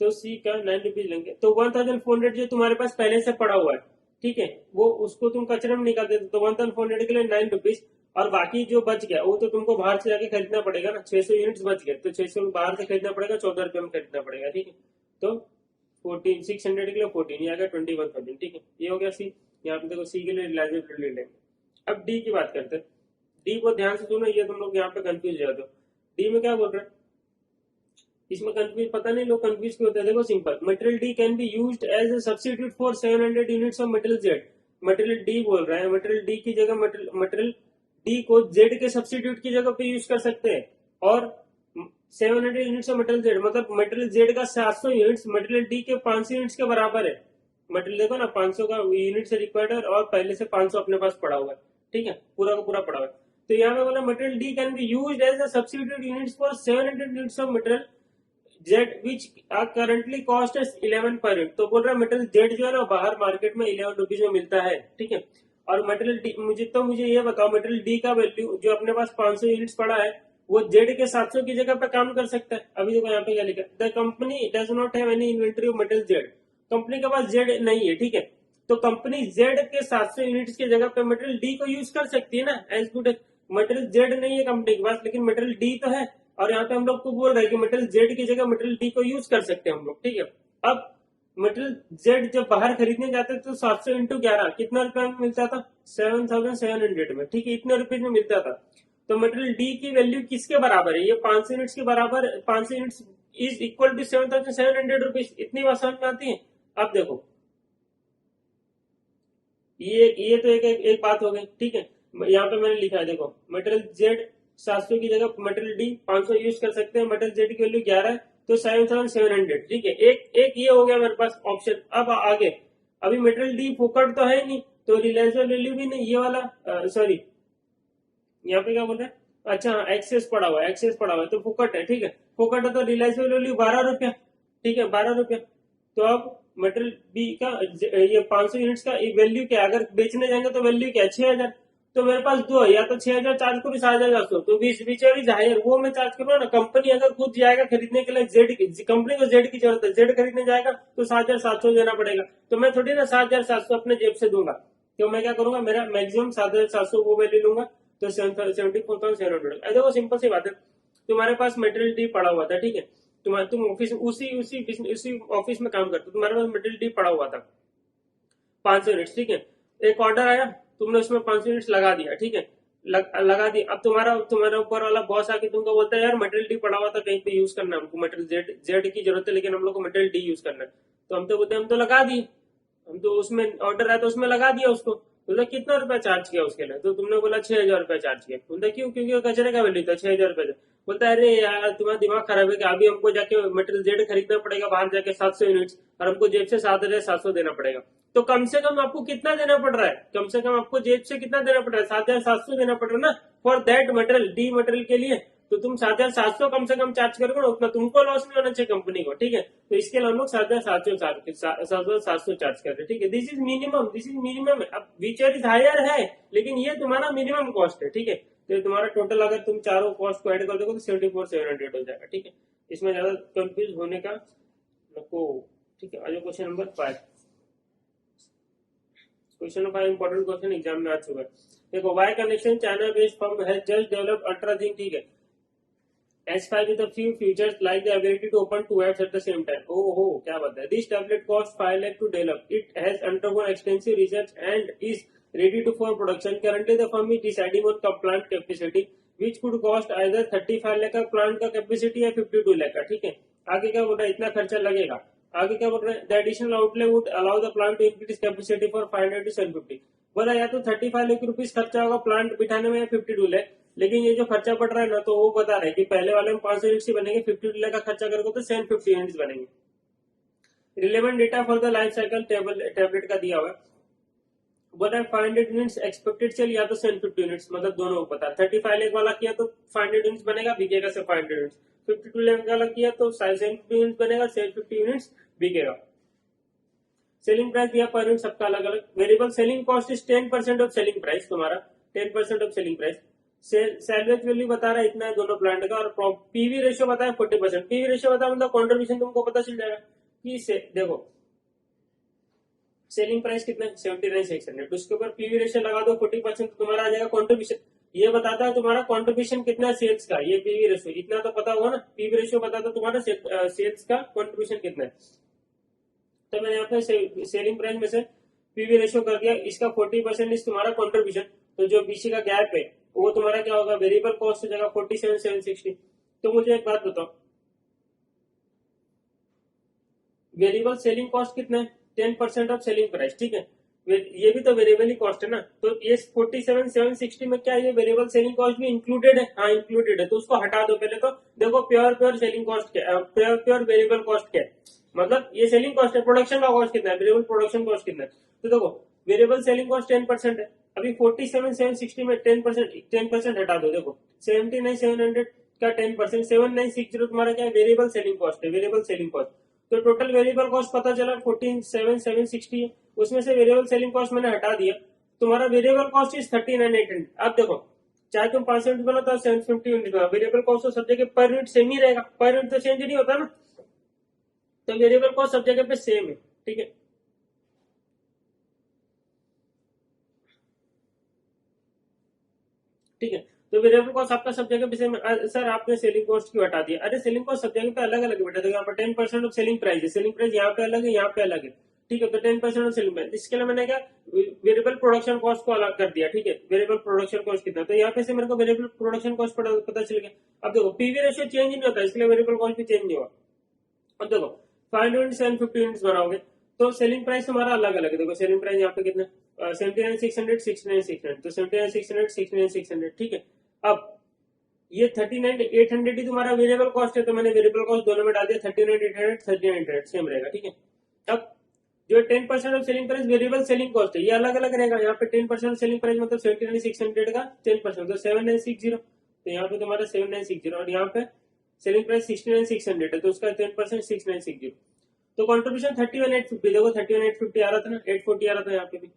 तो सी का 9 रुपीज लेंगे। तो 1400 जो तुम्हारे पास पहले से पड़ा हुआ है, ठीक है, वो उसको तुम कचरे में निकाल देते, तो 1400 के लिए 9 रुपीज, और बाकी जो बच गया वो तो तुमको बाहर से जाके खरीदना पड़ेगा ना। 600 यूनिट्स बच गए तो 600 बाहर से खरीदना पड़ेगा, 14 रुपये में खरीदना पड़ेगा, ठीक है। तो 14 600 के लिए 14 ये आ गया 21,000, ठीक है। ये हो गया सी। यहाँ पे देखो सी के लिए रिलायबिलिटी ले लेंगे। अब डी की बात करते हैं। डी को ध्यान से सुनो, ये तुम लोग यहाँ पे कंफ्यूज हो जाते हो। डी में क्या बोल रहे हैं, इसमें कंफ्यूज पता नहीं लोग कंफ्यूज क्यों होते हैं। देखो simple, material D can be used as a substitute for 700 units of material Z. Material D बोल रहा है, मटेरियल डी की जगह मटेरियल डी को जेड के सब्स्टिट्यूट की जगह पे यूज कर सकते हैं। और 700 यूनिट्स ऑफ मटेरियल जेड मतलब मटेरियल जेड का 700 यूनिट्स मटेरियल डी के 500 यूनिट्स के बराबर है। मटेरियल देखो ना 500 का यूनिट से रिक्वायर्ड है और पहले से 500 अपने पास पड़ा हुआ है, ठीक है, पूरा का पूरा पड़ा हुआ है। तो यहाँ पे बोला material D can be used as a substitute units for 700 units of material Z which are currently costs 11 per unit. तो बोल रहा है मटेरियल जेड जो है ना बाहर मार्केट में 11 रुपीज में मिलता है, ठीक है। और मटेरियल डी मुझे ये बताओ, मटेरियल डी का वैल्यू जो अपने पास 500 यूनिट्स पड़ा है वो जेड के 700 की जगह पे काम कर सकता है। अभी देखो यहाँ पे क्या लिखा है, the company does not have any inventory of material Z. Company के पास जेड नहीं है, ठीक है। तो कंपनी जेड के 700 यूनिट्स की जगह पे मटेरियल डी को यूज कर सकती है ना, एज गुड। मटेरियल जेड नहीं है कंपनी के पास, लेकिन मटेरियल डी तो है। और यहाँ पे हम लोग को बोल रहे हैं कि मटेरियल जेड की जगह मटेरियल डी को यूज कर सकते हैं हम लोग, ठीक है। अब मटेरियल जेड जब बाहर खरीदने जाते तो 700 इंटू 11 कितना रुपए में मिलता था, 7,700 में, ठीक है, इतने रुपए में मिलता था। तो मटेरियल डी की वैल्यू किसके बराबर है, ये 500 यूनिट्स के बराबर। 500 units is equal to 7,700 rupees. इतनी बात समझ में आती है। अब देखो ये तो एक बात हो गई, ठीक है। यहाँ पे मैंने लिखा है देखो, मटेरियल जेड 700 की जगह मटेरियल डी 500 यूज कर सकते हैं। मटेरियल जेड की वैल्यू 11 है तो 7,700, ठीक है। एक ये हो गया मेरे पास ऑप्शन। अब आगे अभी मटेरियल डी फोकट तो है नहीं, तो रिलायंस वैल्यू भी नहीं, ये वाला सॉरी यहाँ पे क्या बोल रहे हैं, अच्छा एक्सेस पड़ा हुआ है, एक्सेस पड़ा हुआ है तो फोकट है, ठीक है। फोकट है तो रिलायंस वैल्यू 12 रुपया, ठीक है, 12 रुपया। तो अब मटेरियल बी का ये 500 यूनिट्स का वैल्यू क्या, अगर बेचने जाएंगे तो वैल्यू क्या है 6,000। तो मेरे पास दो है, या तो 6,000 चार्ज करो 7,400, तो बीच हायर वो मैं चार्ज करूँ ना। कंपनी अगर खुद जाएगा खरीदने के लिए जेड की, कंपनी को जेड की जरूरत है, जेड खरीदने जाएगा तो 7,700 देना पड़ेगा। तो मैं थोड़ी ना 7,700 अपने जेब से दूंगा। तो मैं क्या करूंगा, मेरा मैक्सिमम 7,700 वो वैल्यू लूंगा, तो 74,700। देखो सिंपल सी बात है, तुम्हारे पास मटेरियल डी पड़ा हुआ था, ठीक है। तुम ऑफिस उसी ऑफिस में काम करते, तुम्हारे पास मटेरियल डी पड़ा हुआ था 500 यूनिट्स, ठीक है। एक ऑर्डर आया, तुमने उसमें 500 यूनिट्स लगा दिया, ठीक है, लगा दी। अब तुम्हारा ऊपर वाला बॉस आके तुमको बोलता है यार मटेरियल डी पड़ा हुआ था कहीं पे यूज करना, हमको मटेरियल जेड की जरूरत है लेकिन हम लोग को मटेरियल डी यूज करना है। तो हम तो बोलते हैं हम तो लगा दिए, हम तो उसमें ऑर्डर आया तो उसमें लगा दिया उसको। बोला कितना रुपया चार्ज किया उसके लिए, तो तुमने बोला 6,000 रुपया चार्ज किया। बोलता क्यों, क्योंकि कचरे का वैल्यू था 6,000 रुपया। बोलता है अरे यार तुम्हारा दिमाग खराब है कि अभी हमको जाके मटेरियल जेड खरीदना पड़ेगा बाहर जाके 700 यूनिट्स, और हमको जेब से 7,700 देना पड़ेगा। तो कम से कम आपको कितना देना पड़ रहा है, कम से कम आपको जेब से कितना देना पड़ रहा है, 7,700 देना पड़ रहा है ना, for that material D material के लिए। तो तुम 7,700 कम से कम चार्ज करोगे ना, उतना तुमको लॉस नहीं होना चाहिए कंपनी को, ठीक है। तो इसके लिए हम लोग 7,700 चार्ज कर रहे हैं, ठीक है। This is minimum. अब विचर इज हायर है, लेकिन ये तुम्हारा मिनिमम कॉस्ट है, ठीक है। तो तुम्हारा टोटल अगर तुम चारों कॉस्ट को ऐड कर दोगे तो 74,700 हो जाएगा, ठीक है। इसमें ज्यादा कंफ्यूज होने का नको, ठीक है। आज question number 5, question number 5 important question exam में आ चुका है। देखो, Y connection China based firm has just developed ultra thin, ठीक है, S5 with a few features like the ability to open two apps at the same time. Oh, क्या बात है। This tablet cost 5 lakh to develop. It has undergone extensive research and is ready to for production. Currently, the firm is deciding on plant capacity, which could cost either 35 lakh का plant का capacity या 52 lakh का, ठीक है। आगे क्या बोल रहा है, इतना खर्चा लगेगा। आगे क्या बोल रहा है, the additional outlay would allow the plant to increase capacity for 500 to 750. बोला या तो 35 लाख रुपीज खर्चा होगा प्लांट बिठाने में, 52 लाख, लेकिन ये जो खर्चा पड़ रहा है ना, तो वो बता रहे हैं कि पहले वाले में 500 यूनिट्स ही बनेंगे, 52 लाख का खर्चा करोगे तो 750 यूनिट्स बनेंगे। Relevant data for the life cycle tablet का दिया हुआ है। बोला 500 यूनिट्स एक्सपेक्टेड चल, या तो 750 यूनिट्स, मतलब दोनों को पता है। 35 लाख वाला किया तो 500 यूनिट्स बनेगा, बिकेगा से 500 यूनिट्स। 52 लाख वाला किया तो 750 यूनिट्स बनेगा, 750 यूनिट्स बिकेगा। सेलिंग प्राइस दिया पर यूनिट सबका अलग अलग। Variable selling cost is 10% of selling price, तुम्हारा 10% of selling price. Salvage value बता रहा है इतना है दोनों प्लांट का, और पीवी रेशियो बताया 40%। पीवी रेशियो बताया मतलब कॉन्ट्रीब्यूशन तुमको पता चल जाएगा कि देखो सेलिंग प्राइस कितना है 79,600, उसके ऊपर पीवी रेशियो लगा दो 40%, तो तुम्हारा आ जाएगा कॉन्ट्रीब्यूशन। ये बताता है तुम्हारा कंट्रीब्यूशन कितना है सेल्स का, ये पीवी रेशियो इतना तो पता होगा ना, पीवी रेशियो बताता है तुम्हारा सेल्स का कंट्रीब्यूशन कितना है। तो मैंने यहाँ पे सेलिंग प्राइस में से पीवी रेशियो कर दिया, इसका 40% इस तुम्हारा कंट्रीब्यूशन, तो जो बीसी का गैप है वो तुम्हारा क्या होगा, वेरिएबल कॉस्ट हो जाएगा 47,760। तो मुझे एक बात बताओ, वेरिएबल सेलिंग कॉस्ट कितना है, 10% ऑफ सेलिंग प्राइस, ठीक है, ये भी तो वेरिएबल ही कॉस्ट है ना, तो ये 47,760 में क्या ये वेरिएबल सेलिंग कॉस्ट भी इंक्लूडेड है, हाँ इंक्लूडेड है, तो उसको हटा दो पहले। तो देखो प्योर सेलिंग कॉस्ट क्या है, प्योर वेरिएबल कॉस्ट क्या है, मतलब ये सेलिंग कॉस्ट है, प्रोडक्शन का कॉस्ट कितना है, वेरिएबल प्रोडक्शन कॉस्ट कितना है, तो देखो वेरिएबल सेलिंग कॉस्ट 10% है, अभी 47,760 में 10% हटा दो, देखो 79,700 का 10%, 7,960 तुम्हारा क्या है, वेरिएबल सेलिंग कॉस्ट है, वेरिएबल सेलिंग कॉस्ट। तो टोटल वेरिएबल कॉस्ट पता चला 14,760 है, उसमें से वेरिएबल सेलिंग कॉस्ट मैंने हटा दिया, तुम्हारा वेरिएबल कॉस्ट इज 39,800। अब देखो चाहे तुम 5 यूनिट बनाओ तो 750 यूनिट बनाओ, वेरिएबल कॉस्ट तो सब जगह पर यूनिट सेम ही रहेगा, पर यूनिट तो चेंज नहीं होता ना, तो वेरिएबल कॉस्ट सब जगह पे सेम है, ठीक है। ठीक है, तो वेरिएबल कॉस्ट आपका सब जगह पे सेम है। सर आपने सेलिंग कॉस्ट क्यों हटा दिया, अरे सेलिंग कॉस्ट सब जगह पे अलग अलग बेटा, देखो यहाँ पर 10% ऑफ सेलिंग प्राइस है, सेलिंग प्राइस यहाँ पे अलग है, यहाँ पे अलग है, ठीक है, तो 10% ऑफ सेलिंग प्राइस, इसके लिए मैंने क्या वेरिएबल प्रोडक्शन कॉस्ट को अलग कर दिया, ठीक है, वेरिएबल प्रोडक्शन कॉस्ट कितना, तो यहाँ पे से मेरे को वेरिएबल प्रोडक्शन कॉस्ट पता चल गया। अब देखो पीवी रेशियो चेंज नहीं होता, इसलिए वेरिएबल कॉस्ट भी चेंज नहीं हुआ। अब देखो 5 यूनिट 750 यूनिट बनाओगे तो सेलिंग प्राइस तुम्हारा अलग अलग है, देखो सेलिंग प्राइस यहाँ पे कितना 79,600 69,600, तो 79,600 69,600, ठीक है। अब ये 39,800 ही तुम्हारा वेरिएबल कॉस्ट है, तो मैंने वेरिएबल कॉस्ट दोनों में डाल दिया, 39,800 39,800 सेम रहेगा, ठीक है। अब जो 10% of selling price variable selling cost है ये अलग अलग रहेगा, यहाँ पे 10% सेलिंग प्राइस मतलब 79,600 का 10%, तो 7,960, तो यहाँ पे तुम्हारा 7,960, और यहाँ पे सेलिंग प्राइस 69,600 है, तो उसका 10% 6,960, तो कॉन्ट्रीब्यूशन 31,850, देखो 31,850 आ रहा था ना, 840 आ रहा था यहाँ पे भी,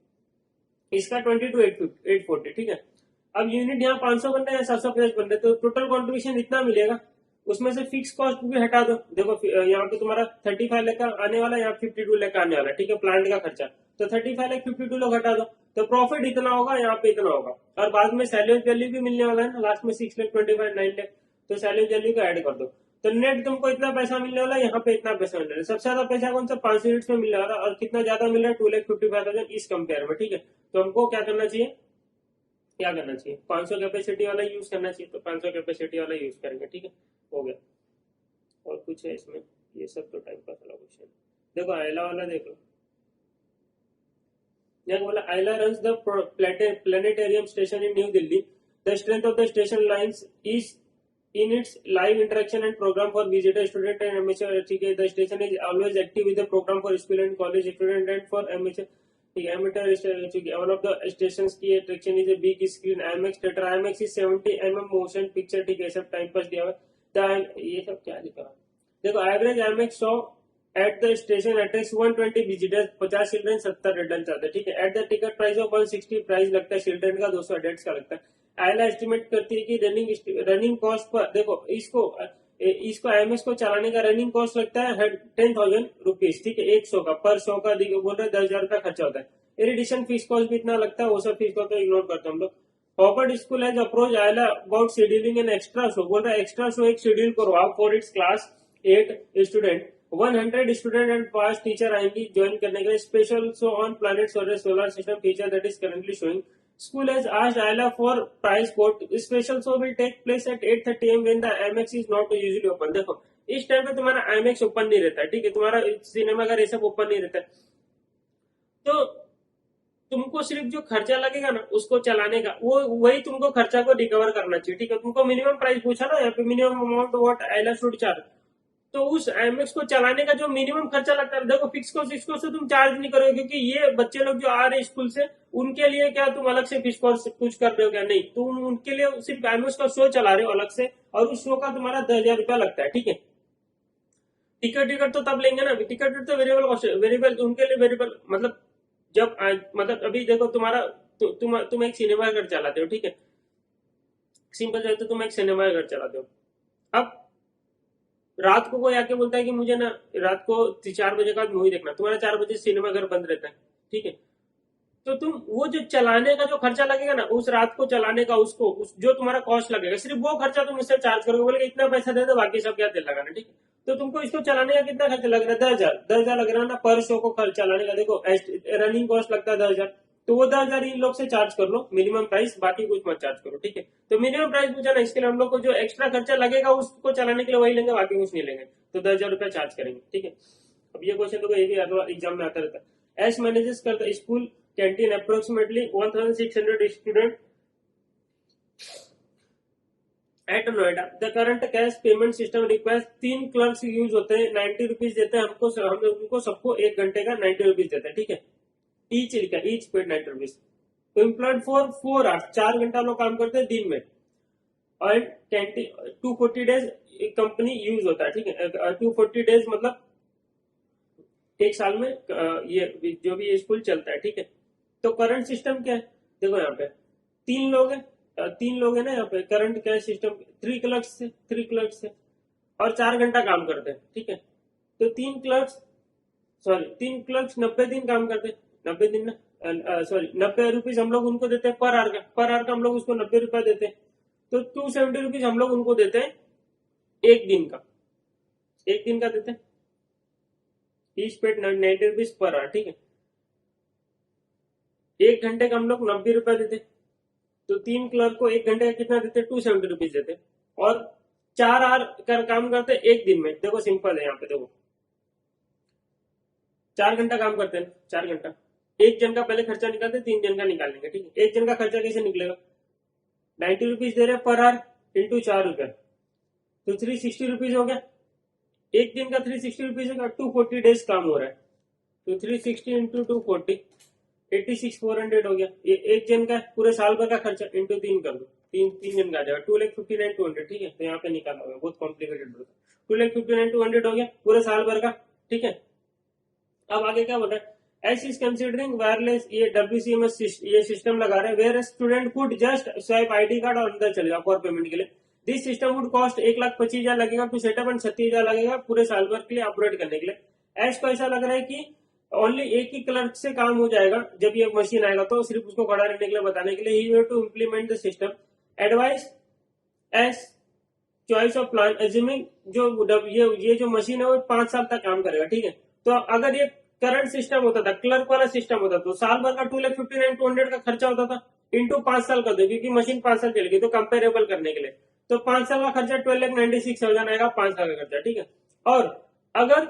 इसका 22,840, ठीक है। अब यूनिट यहाँ 500 बन रहे हैं, 750 बन रहे, तो टोटल कॉन्ट्रीब्यूशन इतना मिलेगा, उसमें से फिक्स कॉस्ट भी हटा दो, देखो यहाँ पे तुम्हारा 35 लाख का आने वाला, यहाँ 52 लाख का आने वाला, ठीक है, प्लांट का खर्चा, तो 35 लाख 52 लाख हटा दो, तो प्रॉफिट इतना होगा, यहाँ पे इतना होगा, और बाद में सैलरी वैल्यू भी मिलने वाला है ना, लास्ट में 6 लाख 25 9 लाख, तो सैलरी वैल्यू को ऐड कर दो, तो नेट तुमको इतना पैसा मिलने वाला है, यहाँ पे इतना पैसा मिल रहा है, सबसे ज्यादा पैसा कौन सा 5 यूनिट्स में मिलने वाला, और कितना ज्यादा मिल रहा है 2,55,000 इस कंपेयर में, ठीक है। तो हमको क्या करना चाहिए, क्या करना चाहिए, 500 कैपेसिटी वाला यूज करना चाहिए, तो 500 कैपेसिटी वाला यूज करेंगे, ठीक है, हो गया। और कुछ है इसमें, ये सब तो टाइम पास वाला क्वेश्चन, देखो आयला वाला देख लो, देखो बोला आयला runs the planetarium station in new Delhi, the strength of the station lines is in its live interaction and program for visitor student and amateur, ठीक है, the station is always active with the program for school and college student and for amateur, ठीक है, amateur, ठीक है, one of the stations की attraction is a big screen IMAX theater, IMAX is 70 motion picture, ठीक है, सब time pass दिया हुआ है, ये सब क्या लिखा है, देखो average IMAX show at the station attracts 120 visitors, 50 children 70 adult आते हैं, ठीक है, at the ticket price of 160, price लगता है चिल्ड्रन का 200 एडल्ट का लगता है। आयला एस्टिमेट करती है कि रनिंग कॉस्ट पर, देखो इसको IMAX को चलाने का रनिंग कॉस्ट लगता है 10,000 रुपीज, ठीक है, एक शो का, पर शो का बोल रहे 10,000 रुपया खर्चा होता है, एडिशन फीस कॉस्ट भी इतना लगता है, वो सब फीस को तो इग्नोर करते हैं हम लोग। हॉवर्ड स्कूल हैज अप्रोच आयला about scheduling an extra show, बोल रहा है एक्स्ट्रा शो एक शेड्यूल करो आप for its class 8 student, 100 student and 5 teacher आएंगी ज्वाइन करने के लिए, special show on planet solar system feature that is currently showing, school has asked Ayla for price quote, special show will take place at 8:30 am when the IMAX is not usually open, देखो इस time पे तुम्हारा IMAX open नहीं रहता है, ठीक है, तुम्हारा सिनेमा घर ये सब ओपन नहीं रहता है, तो तुमको सिर्फ जो खर्चा लगेगा ना उसको चलाने का, वो वही तुमको खर्चा को रिकवर करना चाहिए, ठीक है, तुमको मिनिमम प्राइस पूछा ना यहाँ पे, मिनिमम अमाउंट व्हाट आयला शुड चार्ज, तो उस IMAX को चलाने का जो मिनिमम खर्चा लगता है, देखो फिक्स कॉस्ट से तुम चार्ज नहीं करोगे, क्योंकि ये बच्चे लोग जो आ रहे हैं स्कूल से उनके लिए क्या तुम अलग से फिक्स कॉस्ट कुछ कर रहे हो क्या, नहीं, तुम उनके लिए सिर्फ IMAX का शो चला रहे हो अलग से, और उस शो का तुम्हारा 10,000 रुपया लगता है, ठीक है। टिकट तो तब लेंगे ना, टिकट तो वेरिएबल कॉस्ट, वेरिएबल उनके लिए वेरिएबल, मतलब जब मतलब अभी देखो तुम्हारा तुम एक सिनेमा घर चलाते हो, ठीक है, सिंपल जाए तो तुम एक सिनेमा घर चलाते हो, अब रात को कोई आके बोलता है कि मुझे ना रात को 4 बजे का मूवी देखना, तुम्हारा 4 बजे सिनेमा घर बंद रहता है, ठीक है, तो तुम वो जो चलाने का जो खर्चा लगेगा ना, उस रात को चलाने का, जो तुम्हारा कॉस्ट लगेगा, सिर्फ वो खर्चा तुम इससे चार्ज करोगे, बोले इतना पैसा दे दो, बाकी सब क्या तेल लगाना, ठीक है। तो तुमको इसको चलाने का कितना खर्चा लग रहा है? 10,000, 10,000 लग रहा है ना पर शो को खर्च चलाने का। देखो रनिंग कॉस्ट लगता है 10,000, तो वो 10,000 इन लोग से चार्ज कर लो मिनिमम प्राइस, बाकी कुछ मत चार्ज करो, ठीक है। तो मिनिमम प्राइस पूछा ना, इसके लिए हम लोग को जो एक्स्ट्रा खर्चा लगेगा उसको चलाने के लिए वही लेंगे, बाकी कुछ नहीं लेंगे। तो 10,000 रुपया चार्ज करेंगे, ठीक है। अब ये क्वेश्चन तो ये भी एग्जाम में आता रहता है। एस मैनेजेस करता school canteen approximately 1,600 student at Noida. The current cash payment system requires 3 clerks use होते हैं, 90 रुपीज देते हैं हमको, हम उनको सबको 1 घंटे का 90 रुपीज देते हैं, ठीक है। ईच लिखा, ईच पेड 90 रुपीज। तो एम्प्लॉयड फॉर 4 आवर्स, 4 घंटा लोग काम करते हैं दिन में। और कैंटीन 240 डेज कंपनी यूज होता है, ठीक है। 240 डेज मतलब एक साल में ये जो भी ये स्कूल चलता है, ठीक है। तो करंट सिस्टम क्या है? देखो यहाँ पे 3 लोग हैं, 3 लोग है ना यहाँ पे। करंट क्या है सिस्टम? 3 क्लर्क्स से और 4 घंटा काम करते हैं, ठीक है। तो 3 क्लर्क्स 90 दिन काम करते हैं, 90 दिन ना, सॉरी 90 रुपीज हम लोग उनको देते हैं पर आवर का। पर आवर का हम लोग उसको 90 रुपया देते हैं, तो 270 रुपीज हम लोग उनको देते हैं एक दिन का, एक दिन का देते हैं। Each paid 90 rupees per hour, ठीक है। 1 घंटे का हम लोग 90 रुपया देते, तो 3 क्लर्क को 1 घंटे का कितना देते? 270 रुपीज देते। और 4 आवर का काम करते एक दिन में। देखो सिंपल है यहाँ पे, देखो 4 घंटा काम करते हैं, 4 घंटा, एक जन का पहले खर्चा निकालते, 3 जन का निकालेंगे, ठीक है। एक जन का खर्चा कैसे निकलेगा? 90 रुपीज दे रहे पर आवर इंटू 4 रुपया, तो 360 रुपीज हो गया। एक दिन का 360 रुपीज होगा, 240 डेज काम हो रहा है, तो 360 इंटू 240 86,400 हो गया। ये एक जन का पूरे साल भर का खर्चा इंटू 3 कर दो, तीन जन का आ जाएगा 2,59,200, ठीक है। तो यहाँ पे निकालना होगा, बहुत कॉम्प्लिकेटेड होता है। 2,59,200 हो गया पूरे साल भर का, ठीक है। अब आगे क्या बोल रहा है? एस इज कंसिडरिंग वायरलेस, ये WCMS ये सिस्टम लगा रहे हैं, where student could just swipe ID card और अंदर चलेगा फॉर पेमेंट के लिए। दिस सिस्टम वुड कॉस्ट 1,25,000 लगेगा टू सेटअप एंड 36,000 लगेगा पूरे साल भर के लिए ऑपरेट करने के लिए। एस को ऐसा लग रहा है कि ओनली एक ही क्लर्क से काम हो जाएगा, जब ये मशीन आएगा तो सिर्फ उसको खड़ा रहने के लिए बताने के लिए। He have to implement the system, advice S choice of plan, assuming ये जो मशीन है वो 5 साल तक काम करेगा, ठीक है। तो अगर ये करंट सिस्टम होता था, क्लर्क वाला सिस्टम होता, तो साल भर का 2,59,200 का खर्चा होता था, इंटू 5 साल कर दो, क्योंकि मशीन 5 साल चलेगी, तो कंपेरेबल करने के लिए। तो 5 साल का खर्चा 12,96,000 आएगा, 5 साल का खर्चा, ठीक है। और अगर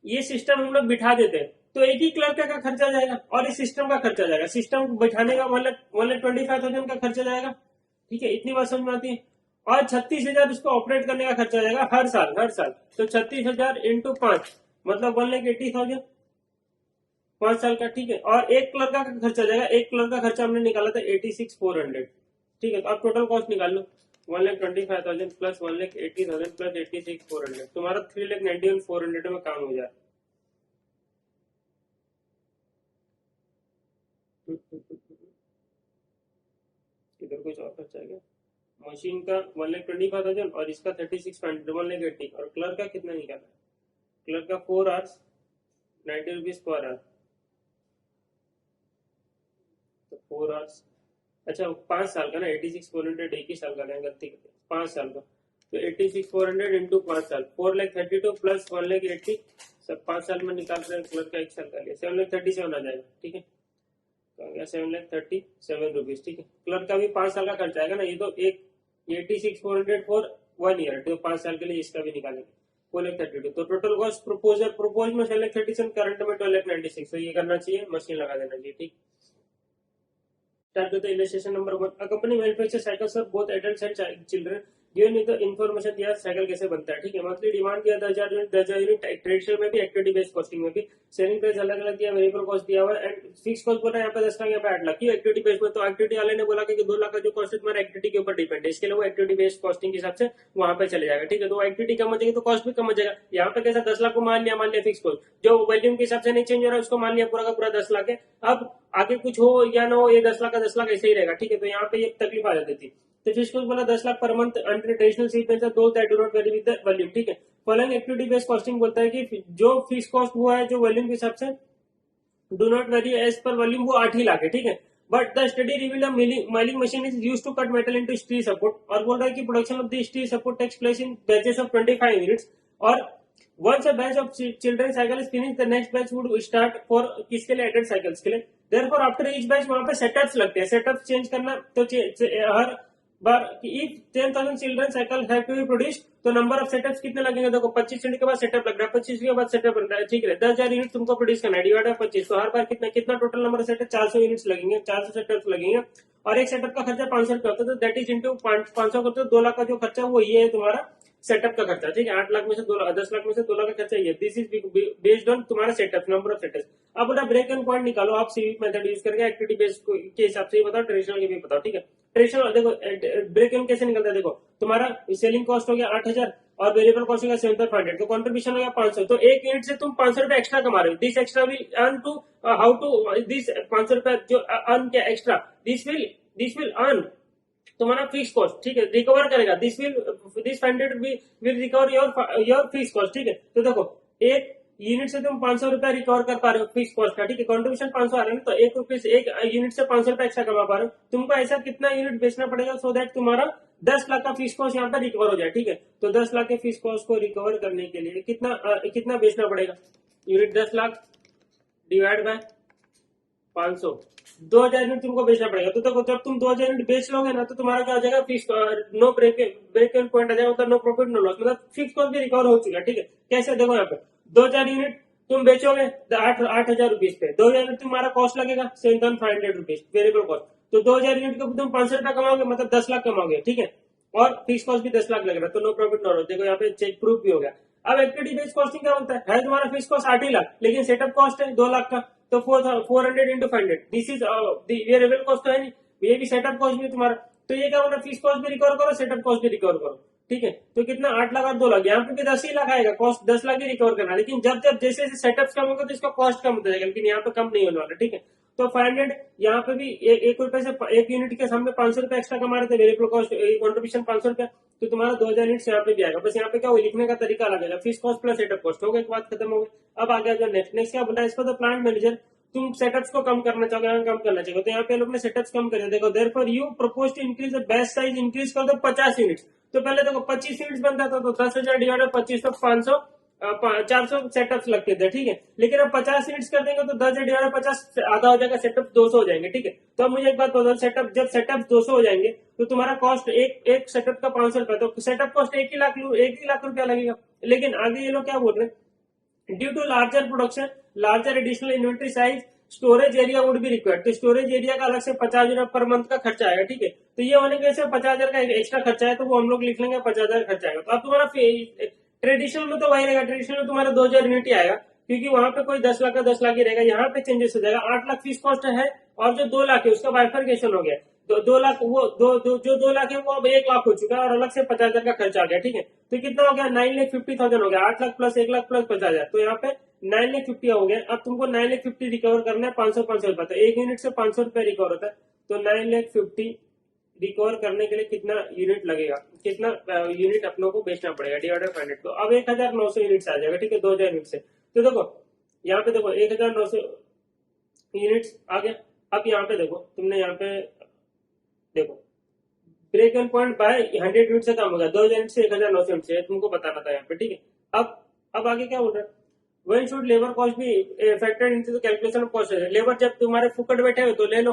ये सिस्टम हम लोग बिठा देते हैं, तो एक ही क्लर्क का खर्चा जाएगा और इस सिस्टम का खर्चा जाएगा। सिस्टम बिठाने का 1,25,000 का खर्चा जाएगा, ठीक है। इतनी बात समझ में आती है। और 36,000 उसको ऑपरेट करने का खर्चा जाएगा हर साल, तो 36,000 इंटू 5 मतलब 1,80,000 5 साल का, ठीक है। और एक क्लर्क का खर्चा जाएगा, एक क्लर्क का खर्चा हमने निकाला था 86,400, ठीक है। तो आप टोटल कॉस्ट निकाल लो, 1,25,000 प्लस 1,80,000 प्लस 86,400, तुम्हारा 3,91,400 में काम हो जाए। इधर कुछ और खर्चा है? मशीन का 1,25,000 और इसका 36,500, 1,80,000, और क्लर्क का कितना निकाला? क्लर्क का 4 आवर्स 90 रुपीज पर आवर, तो 4 आवर्स, अच्छा 5 साल का ना, 86,400 एक ही साल का है, गलती करते 5 साल का, तो 86,400 इंटू 5 साल 4,32,000 प्लस 1,80,000, सब 5 साल में निकाल रहे हैं। क्लर्क का 1 साल का लिया 7,37,000 आ जाएगा, ठीक है। तो आ गया 7,37,000 रुपीज, ठीक है। क्लर्क का भी 5 साल का खर्चा आएगा ना, ये तो एक 86,400 फॉर 1 ईयर, तो 5 साल के लिए इसका भी निकालेंगे 4,32,000। तो टोटल कॉस्ट प्रपोज में 7,37,000, करंट में 12,96,000, तो ये करना चाहिए, मशीन लगा देना चाहिए, ठीक। Start with the illustration number 1. A company manufactures cycles for both adults and children. Given the information दिया साइकिल कैसे बनता है, ठीक है। मंथली डिमांड दिया 10,000 यूनिट, 10,000 यूनिट ट्रेडिशनल में भी, एक्टिविटी बेस्ड कॉस्टिंग में भी। सेलिंग प्राइस अलग अलग दिया, वेरिएबल कॉस्ट दिया हुआ एंड फिक्स कॉस्ट बोला यहाँ पे 10 लाख, यहाँ पे 8 लाख। क्यों? एक्टिविटी बेस्ड में, तो एक्टिविटी वाले ने बोला कि 2 लाख का जो कॉस्ट है तुम्हारा एक्टिविटी के ऊपर डिपेंड है, इसके लिए वो एक्टिविटी बेस्ड कॉस्टिंग के हिसाब से वहां पे चले जाएगा, ठीक है। तो एक्टिविटी कम हो जाएगी तो कॉस्ट भी कम हो जाएगा। यहाँ पे कैसा 10 लाख को मान लिया फिक्स कॉस्ट, जो वॉल्यूम के हिसाब से नहीं चेंज हो रहा है उसको मान लिया पूरा का पूरा 10 लाख है। अब आगे कुछ हो या ना हो, ये 10 लाख का 10 लाख ऐसे ही रहेगा, ठीक है। तो यहाँ पे ये तकलीफ आ जाती थी। तो फिक्स कॉस्ट बोला 10 lakh per month under traditional sequence है, दो that do not very with the volume, ठीक है। फॉलोइंग एक्टिविटी बेस्ड कॉस्टिंग बोलता है कि जो फिक्स कॉस्ट हुआ है जो वॉल्यूम के हिसाब से do not vary as per volume वो 8 ही लाख है, ठीक है। But the study reveal milling machine is use to cut metal into steel support, और बोल रहा है कि production of the steel support takes place in batches of 25 units, और once a batch of children cycle is finish the next batch would start for किसके लिए, added cycles के लिए। देयरफॉर आफ्टर ईच बैच वहां पे setups लगते हैं, setups change करना, तो हर बार if 10,000 children cycle have to be produced, तो नंबर ऑफ सेटअप्स कितने लगेंगे, देखो 25 यूनिट के बाद सेटअप लग रहा है, 25 के बाद सेटअप लग रहा है, ठीक है। 10,000 यूनिट तुमको प्रोड्यूस करना है, डिवाइड बाय 25, तो हर बार कितना कितना total number of setup, 400 units लगेंगे, 400 सेटअप्स लगेंगे, और एक सेटअप का खर्चा 500 रुपया होता है, तो दैट इज इंटू 500 करते हो 2 लाख का जो खर्चा वो ये है तुम्हारा सेटअप का खर्चा, ठीक है। 8 लाख में से 2 लाख, 10 लाख में से 2 लाख का खर्चा ये, दिस इज बेस्ड ऑन तुम्हारा सेटअप, नंबर ऑफ सेटअप। अब बोला ब्रेक एंड पॉइंट निकालो आप सीवीपी मेथड यूज करके, एक्टिविटी बेस्ड के हिसाब से ही बताओ, ट्रेडिशनल के भी बताओ, ठीक है। ट्रेडिशनल देखो ब्रेक एंड कैसे निकलता है, देखो तुम्हारा सेलिंग कॉस्ट हो गया 8,000 और वेरिएबल कॉस्ट हो गया 7,500, तो कॉन्ट्रीब्यूशन हो गया 500, तो एक यूनिट से तुम 500 रुपए एक्स्ट्रा कमा रहे हो, this extra will earn to how to this 500 रुपए जो अर्न किया एक्स्ट्रा, दिस विल अर्न तुम्हारा फिक्स कॉस्ट, ठीक है, रिकवर करेगा, this 500 will recover your fix cost, ठीक है। तो देखो एक यूनिट से तुम 500 रुपया रिकवर कर पा रहे हो फिक्स कॉस्ट का, ठीक है, कंट्रीब्यूशन 500 आ रहा है, तो एक यूनिट से 500 रुपया एक्स्ट्रा कमा पा रहे हो, तुमको ऐसा कितना यूनिट बेचना पड़ेगा सो दैट तुम्हारा 10 लाख का फिक्स कॉस्ट यहाँ पर रिकवर हो जाए, ठीक है। तो 10 लाख के फिक्स कॉस्ट को रिकवर करने के लिए कितना बेचना पड़ेगा, unit 10 lakh divide by 500, 2,000 unit तुमको बेचना पड़ेगा। तो देखो जब तुम 2,000 यूनिट बेच लोगे ना, तो तुम्हारा क्या हो जाएगा, fix no break even point आ जाएगा, मतलब नो प्रॉफिट नो लॉस, मतलब फिक्स कॉस्ट भी रिकवर हो चुका है, ठीक है। कैसे, देखो यहाँ पे 2,000 यूनिट तुम बेचोगे 8,000 रुपीज पे, 2,000 यूनिट तुम्हारा कॉस्ट लगेगा 7,500 रुपीज वेरिएबल कॉस्ट, तो 2,000 यूनिट को तुम 500 रुपया कमाओगे, मतलब 10 लाख कमाओगे, ठीक है, और फिक्स कॉस्ट भी 10 लाख लगेगा, तो नो प्रॉफिट नो लॉस। देखो यहाँ पे चेक प्रूफ भी हो गया। अब एक्टिविटी बेस्ड कॉस्टिंग क्या बोलता है तुम्हारा फिक्स कॉस्ट 8 लाख, लेकिन सेटअप कॉस्ट है 2 लाख का, तो 400 into 500, this is variable cost तो है नहीं, ये भी सेटअप कॉस्ट भी तुम्हारा, तो ये क्या बोल रहा है, फिक्स कॉस्ट भी रिकवर करो, सेटअप कॉस्ट भी रिकवर करो, ठीक है। तो कितना 8 लाख और 2 लाख, यहाँ पे भी 10 ही लाख आएगा, कॉस्ट 10 लाख ही रिकवर करना, लेकिन जब जब जैसे जैसे सेटअप कम होगा तो इसका कॉस्ट कम होता जाएगा, लेकिन यहाँ पे कम नहीं होने वाला, ठीक है। तो 500 यहाँ पे भी एक रुपए से एक यूनिट के सामने 500 रुपए एक्स्ट्रा कमा रहे थे, वेरिएबल कॉस्ट कॉन्ट्रीब्यूशन 500 रुपए, तो तुम्हारा 2,000 यूनिट यहाँ पे भी आएगा, बस यहाँ पे क्या लिखने का तरीका अलग है, fix cost plus setup cost हो गया, एक बात खत्म हो गई। अब आ गया जो नेक्स्ट क्या बोला, इसको तो प्लांट मैनेजर तुम सेटअप्स को कम करना चाहोगे, कम करना चाहिए, तो यहाँ पे लोग ने सेटअप्स कम कर, देखो therefore you propose to increase the batch size, increase कर दो 50 यूनिट्स, तो पहले देखो 25 यूनिट्स बनता था, तो 10,000 डिवाइड 25 तो 500 400 सेटअप्स लगते थे, ठीक है, लेकिन अब 50 यूनिट्स कर देंगे तो 10 डिवाइड 50 आधा हो जाएगा, सेटअप 200 हो जाएंगे, ठीक है। तो अब मुझे एक बात बताओ, सेटअप जब सेटअप 200 हो जाएंगे तो तुम्हारा कॉस्ट एक सेटअप का 500 रुपया, तो सेटअप कॉस्ट 1 ही लाख रुपया लगेगा, लेकिन आगे ये लोग क्या बोल रहे हैं, due to larger production, larger additional inventory size, storage area would be required, तो स्टोरेज एरिया का अलग से 50,000 पर मंथ का खर्चा आएगा, ठीक है। तो ये होने के 50,000 का एक्स्ट्रा खर्चा है, तो वो हम लोग लिख लेंगे 50,000 खर्चा आएगा। तो अब तुम्हारा ट्रेडिशनल में तो वही रहेगा, ट्रेडिशनल में तुम्हारा 2,000 यूनिट ही आएगा, क्योंकि वहां पे कोई 10 लाख का 10 लाख ही रहेगा, यहाँ पे चेंजेस हो जाएगा, 8 लाख फीस कॉस्ट है, और जो 2 लाख है उसका बाइफर्केशन हो गया, तो 2 लाख वो जो 2 लाख है वो अब 1 लाख हो चुका है, और अलग से 50,000 का खर्चा आ गया, ठीक है। तो कितना हो गया, 9,50,000 हो गया, 8 लाख प्लस 1 लाख प्लस 50,000, तो यहाँ पे 9,50,000 हो गया। अब तुमको 9,50,000 रिकवर करना है 500 रुपए, तो एक यूनिट से 500 रुपए रिकवर होता है, तो 9,50,000 रिकवर करने के लिए कितना यूनिट लगेगा, कितना यूनिट अपनों को बेचना पड़ेगा, डिवाइड बाय 500, तो अब 1,900 यूनिट आ जाएगा, ठीक है, 2,000 यूनिट से। तो देखो यहाँ पे देखो 1,900 यूनिट्स आ गया। अब यहाँ पे देखो तुमने यहाँ पे देखो break even point by 100 unit से कम हो गया, 2,000 यूनिट से 1,900 यूनिट से, तुमको बताना था यहाँ पे, ठीक है। अब आगे क्या बोल रहा है, when should लेबर कॉस्ट भी factor into the calculation of cost, labour जब तुम्हारे फुकट बैठे हुए तो ले लो,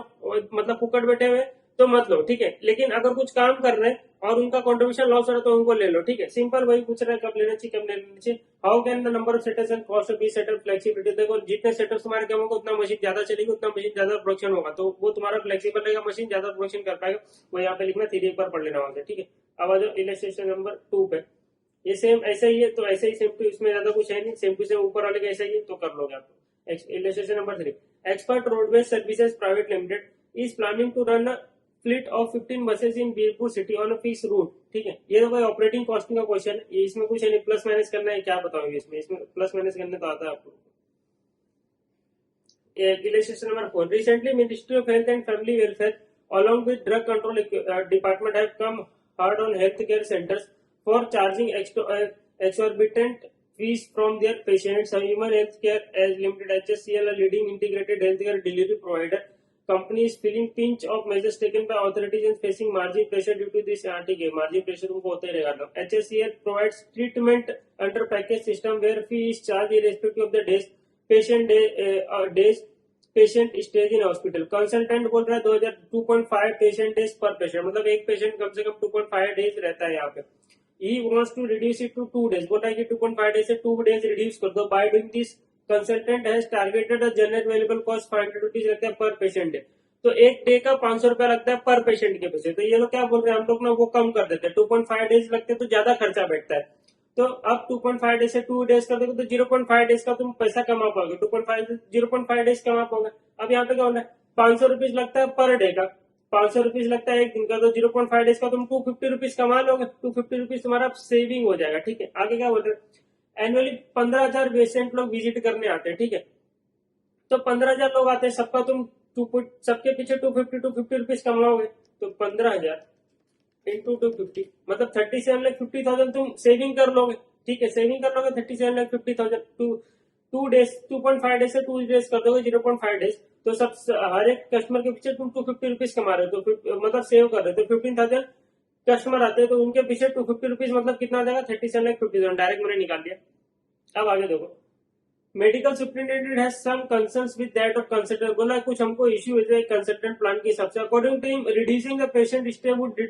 मतलब फुकट बैठे हुए तो मत लो, ठीक है, लेकिन अगर कुछ काम कर रहे हैं और उनका कंट्रीब्यूशन लॉस हो रहा है तो उनको ले लो, ठीक है, सिंपल वही पूछ रहा है कब लेना चाहिए कब लेना चाहिए। How can the number of setups and cost of be setup flexibility, देखो जितने सेटअप्स तुम्हारे कम होगा उतना मशीन ज्यादा चलेगी, उतना मशीन ज्यादा प्रोडक्शन होगा, तो वो तुम्हारा फ्लेक्सिबल रहेगा, मशीन ज्यादा प्रोडक्शन कर पाएगा, वो यहाँ पे लिखना थ्योरी एक बार पढ़ लेना होगा, ठीक है। अब आ जाओ इलस्ट्रेशन नंबर 2 पे, ये सेम ऐसा ही है, तो ऐसे ही सेम टू, इसमें ज्यादा कुछ है नहीं, सेम टू सेम ऊपर वाले का ऐसा ही है, तो कर लोगे आप। Illustration number 3, expert roadways services private limited is planning to run a fleet of 15 buses in Birpur city on a fix route, ठीक है। ये तो कोई ऑपरेटिंग कॉस्टिंग का क्वेश्चन है, ये इसमें कुछ है नहीं, प्लस माइनस करना है, क्या बताओगे इसमें प्लस माइनस करने तो आता है आपको। Illustration number 4, recently ministry of health and family welfare along with drug control department have come hard on healthcare centers for charging exorbitant fees from their patients. Human Healthcare as Limited (HSCL), a leading integrated healthcare delivery provider, company is feeling pinch of measures taken by authorities and facing margin pressure due to this. ठीक है, margin pressure उनको होता ही रहेगा. HSCL provides treatment under package system where fee is charged irrespective of the days patient stage in hospital. Consultant बोल रहा है 2.5 patient days पर patient, मतलब एक पेशेंट कम से कम 2.5 डेज रहता है यहाँ पे. He wants to reduce it to 2 days. बोल रहा है कि 2.5 डेज से 2 डेज रिड्यूस कर दो. By doing this consultant has targeted a general available cost 500 rupees लगता है पर पेशेंट डे. तो एक डे का 500 रुपया लगता है पर पेशेंट के पैसे. तो ये लोग क्या बोल रहे हैं, हम लोग ना वो कम कर देते हैं. 2.5 डेज लगते हैं तो ज्यादा खर्चा बैठता है. तो अब 2.5 डेज से 2 डेज कर दोगे तो 0.5 डेज का तुम पैसा कमा पाओगे. 0.5 डेज कमा पाओगे. अब यहाँ पे क्या होना है, 500 रुपीज लगता है पर डे का, 500 रुपीज लगता है एक दिन का. तो 0.5 डेज का तुम 250 रुपीज कमा लोगे. 250 रुपीज तुम्हारा सेविंग हो जाएगा. ठीक है, आगे क्या बोल रहे हैं, एनुअली 15,000 पेशेंट लोग विजिट करने आते हैं. ठीक है, तो 15,000 लोग आते हैं, सबका तुम सबके पीछे 250 रुपीज कमाओगे. तो 15,000 इंटू 250 मतलब 37,50,000 तुम सेविंग कर लोगे. ठीक है, सेविंग कर लोगे 37,50,000. 2 डेज 2.5 डेज से 2 डेज कर दोगे 0.5 डेज. तो सब हर एक कस्टमर के पीछे तुम 250 रुपीज कमा रहे हो. तो मतलब सेव कर रहे हो. तो 15,000 कस्टमर आते हैं तो उनके पीछे 250 रुपीज मतलब कितना आ जाएगा, 37,50,000. डायरेक्ट मैंने निकाल दिया. अब आगे देखो, medical superintendent has some concerns with that of consultant. बोला कुछ हमको इश्यू है कंसल्टेंट प्लान के हिसाब से. According to him reducing the patient stay would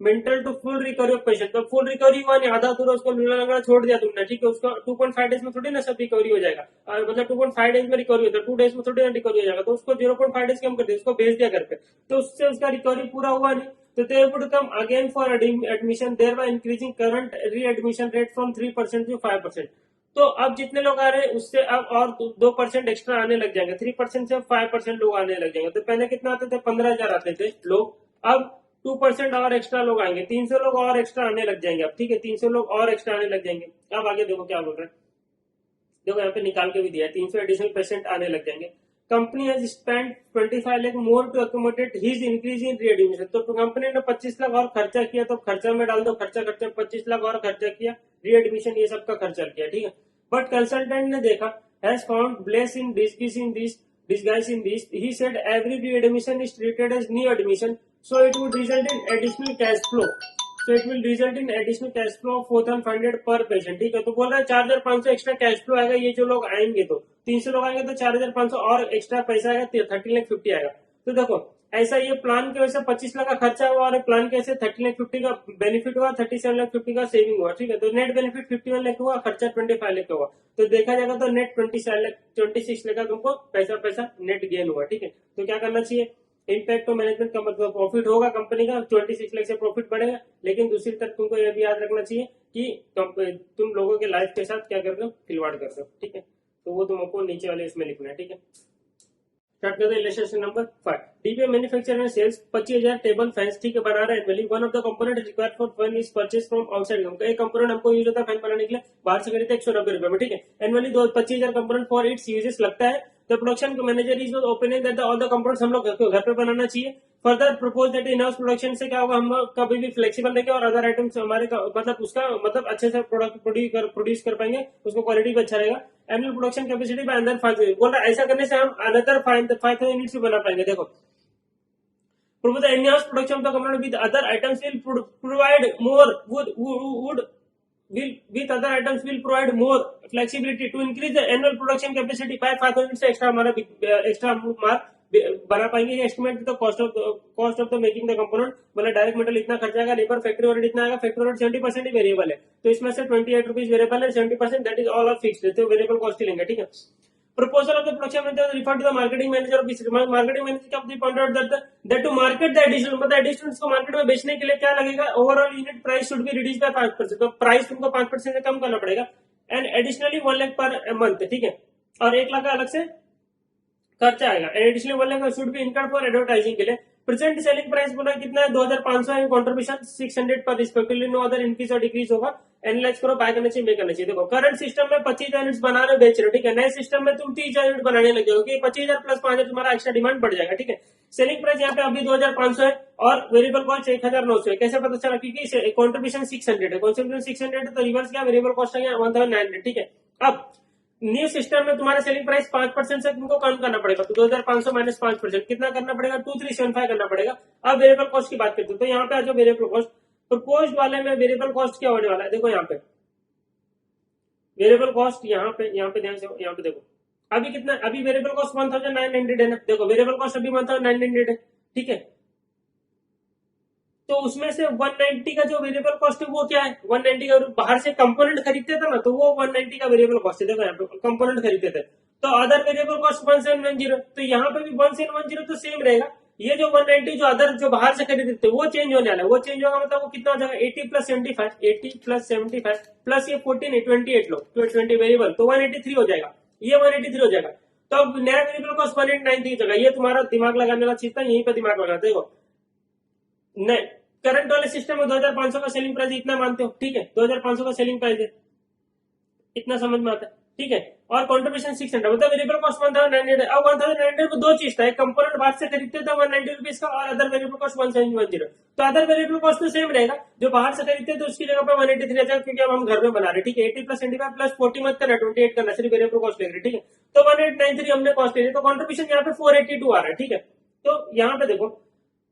mental to full recovery of patient. तो फुल रिकवरी हुआ नहीं, आधा अधूरा उसको लूला लगना छोड़ दिया तुमने. ठीक है, उसका 2.5 डेज में थोड़ी ना सब रिकवरी हो जाएगा. मतलब 2.5 डेज में रिकवरी होता है, 2 डेज में थोड़ी ना रिकवरी हो जाएगा. तो उसको 0.5 डेज कम कर दिया, उसको भेज दिया घर पे. तो उससे उसका रिकवरी पूरा हुआ नहीं. तो they would come again for admission, thereby increasing current readmission rate from 3% to 5%. तो अब जितने लोग आ रहे हैं उससे अब और 2% एक्स्ट्रा आने लग जाएंगे. 3% से 5% लोग आने लग जाएंगे. तो पहले कितना आते थे, 15,000 आते थे लोग. अब 2% और एक्स्ट्रा लोग आएंगे, 300 लोग और एक्स्ट्रा आने लग जाएंगे. अब ठीक है, 300 लोग और एक्स्ट्रा आने लग जाएंगे. अब आगे देखो क्या बोल रहे हैं. देखो यहाँ पे निकाल के भी दिया है, 300 एडिशनल पेशेंट आने लग जाएंगे. Company has spend 25 lakh more to accommodate his increase in readmission. तो कंपनी ने 25 लाख और खर्चा किया. तो खर्चा में डाल दो, खर्चा 25 लाख और खर्चा किया, रीएडमिशन ये सब का खर्चा किया. ठीक है, बट कंसल्टेंट ने देखा, has found bless in disguise in this. He said every readmission is treated as new admission, so it would result in additional cash flow. Of 4,500 per patient. ठीक है, तो बोल रहा है 4,500 एक्स्ट्रा कैश फ्लो आएगा. ये जो लोग आएंगे तो 300 लोग आएंगे तो 4,500 और एक्स्ट्रा पैसा आएगा, 13,50,000 आएगा. तो देखो ऐसा ये प्लान के वजह से 25 लाख का खर्चा हुआ और प्लान के वजह से 13,50,000 का बेनिफिट हुआ, 37,50,000 का सेविंग हुआ. ठीक है, तो नेट बेनिफिट 51 लाख हुआ, खर्चा 25 लाख का हुआ. तो देखा जाएगा तो नेट 26 लाख का तुमको पैसा नेट गेन हुआ. ठीक है, तो क्या करना चाहिए, इम्पैक्ट ऑफ मैनेजमेंट का मतलब प्रॉफिट होगा कंपनी का, 26 लाख से प्रॉफिट बढ़ेगा. लेकिन दूसरी तरफ तुमको यह भी याद रखना चाहिए कि तुम लोगों के लाइफ के साथ क्या कर रहे हो, खिलवाड़ कर रहे हो. ठीक है, तो वो तुमको नीचे वाले इसमें लिखना है. ठीक है, स्टार्ट करते हैं illustration number 5. DPA manufacture and sales 25,000 table fans. ठीक है, बना रहा है annually. One of the component required for fan is purchase from outside. एक कंपोनेंट हमको यूज होता है फैन बनाने के लिए, बाहर से खरीदते 190 रुपए में. ठीक है, annually 25,000 component for its uses लगता है. तो production manager is opinion that all the components हम लोग घर पे बनाना चाहिए. Further propose that in house production से क्या होगा, हम कभी भी फ्लेक्सिबल रहेंगे और अदर आइटम्स हमारे मतलब उसका मतलब अच्छे से प्रोडक्ट प्रोड्यूस कर पाएंगे, उसको क्वालिटी भी अच्छा रहेगा. एनुअल प्रोडक्शन कैपेसिटी बाय अंदर 5,000. बोल रहा है ऐसा करने से हम अनदर 5,000 यूनिट्स भी बना पाएंगे. देखो, prove the in-house production of the component with other items will provide more with other items will provide more flexibility to increase the annual production capacity by 5,000 से एक्स्ट्रा हमारा मार्क बना पाएंगे. Estimate the cost of the making the component. बोला direct material इतना खर्चा आएगा, labour factory overhead इतना आएगा. फैक्ट्री ओवरहेड 70% ही वेरिएबल है, तो इसमें से 28 रुपीज वेरिएबल है, 70% that is all of fixed. तो वेरिएबल कॉस्ट ही लेंगे. ठीक है, proposal of the production method refer to the marketing manager of business. Marketing manager का अपनी point out that to market the additional, मतलब additional को market में बेचने के लिए क्या लगेगा, overall unit price should be reduce by 5%. तो प्राइस तुमको 5% से कम करना पड़ेगा. And additionally 1 lakh per month. ठीक है, और 1 लाख का अलग से खर्चा आएगा. And additionally 1 lakh should be incurred for advertising के लिए. प्रेजेंट सेलिंग प्राइस बोला कितना है, 2,500 है. कंट्रीब्यूशन 600 पर रिस्पेक्टिवली, नो अदर इंक्रीज और डिक्रीज होगा. एनालाइज करो, बाय करना चाहिए, मैं करना चाहिए। देखो करंट सिस्टम में 25,000 यूनिट बना रहे हो, बेच रहे हो, ठीक है। नए सिस्टम में तुम 30,000 यूनिट बनाने लग जाओगे, 25,000 प्लस 5,000 तुम्हारा एक्स्ट्रा डिमांड बढ़ जाएगा, ठीक है। सेलिंग प्राइस यहाँ पे अभी 2,500 है और वेरिएबल कॉस्ट 1,900 है। कैसे पता चला? क्योंकि कॉन्ट्रीब्यूशन 600 है, कॉन्ट्रीब्यूशन 600 है तो रिवर्स क्या वेरिएबल कॉस्ट आ गया 1,900, ठीक है। अब न्यू सिस्टम में तुम्हारा सेलिंग प्राइस 5% से तुमको कम करना पड़ेगा, तो 2,500 माइनस 5% कितना करना पड़ेगा? 2,375 करना पड़ेगा। अब वेरिएबल कॉस्ट की बात करते हैं, तो यहाँ पे आ जाओ वेरिएबल कॉस्ट। प्रपोज्ड वाले में वेरिएबल कॉस्ट क्या होने वाला है? देखो यहाँ पे वेरिएबल कॉस्ट यहाँ पे ध्यान से यहाँ पे देखो, अभी कितना, अभी वेरिएबल कॉस्ट 1,900 है ना। देखो वेरिएबल कॉस्ट अभी 1,900 है, ठीक है। तो उसमें से 190 का जो वेरिएबल कॉस्ट है वो क्या है? 190 का बाहर से कंपोनेंट खरीदते थे ना, तो वो 190 का वेरिएबल कॉस्ट है। देखो यहाँ पे कंपोनेंट खरीदते थे, तो अदर वेरिएबल कॉस्ट 1710, तो यहाँ पे भी 1710 तो सेम रहेगा। ये जो 190 जो अदर जो बाहर से खरीदते थे वो चेंज होने वाला है, वो चेंज होगा मतलब वो कितना हो जाएगा? 80 प्लस 75, 80 प्लस 75 प्लस ये 14 28 लो 20 वेरिएबल, तो 183 हो जाएगा, ये 183 हो जाएगा। तो अब नया वेरिएबल कॉस्ट 189 की जगह, ये तुम्हारा दिमाग लगाने वाला चीज था, यहीं पर दिमाग लगाते हो। करंट वाले सिस्टम में 2,500 का सेलिंग प्राइस इतना मानते हो, ठीक है। 2,500 का सेलिंग प्राइस है, इतना समझ में आता है, ठीक है। और कॉन्ट्रीब्यूशन 600 मतलब वेरिएबल कॉस्ट 1,900। अब 1,900 में दो चीज था, एक कंपोनेंट बाहर से खरीदते थे 190 रुपीज का, और अदर वेरिएबल कॉस्ट 1,710। तो अदर वेरिएबल कॉस्ट तो सेम रहेगा, जो बाहर से खरीदते थे उसकी जगह पर 183 आ जाएगा, क्योंकि अब हम घर में बना रहे, ठीक है। 80 प्लस 75 प्लस 40 मत करना, 28 करना, सिर्फ वेरिएबल कॉस्ट ले रहे, ठीक है। तो 1893 हमने कॉस्ट ले रही, तो कॉन्ट्रीब्यूशन यहाँ पे 482 आ रहा है, ठीक है। तो यहाँ पे देखो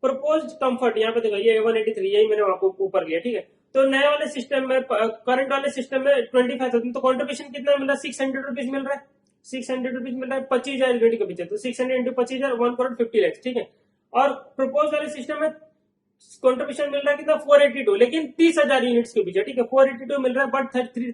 प्रपोज्ड कंफर्ट, यहाँ पे देखो ये 183, यही मैंने आपको ऊपर लिया, ठीक है। तो नए वाले सिस्टम में, करंट वाले सिस्टम में 25,000, तो कॉन्ट्रीब्यूशन कितना मिल रहा है? 600 रुपीज मिल रहा है, 600 रुपीज मिल रहा है 25,000 यूनिट के पीछे, तो 600 इंटू 25,000 1,50,00,000, ठीक है। और प्रपोज वाले सिस्टम में कॉन्ट्रीब्यूशन मिल रहा है कितना? 482, लेकिन 30,000 यूनिट्स के पीछे, ठीक है। 482 मिल रहा है बट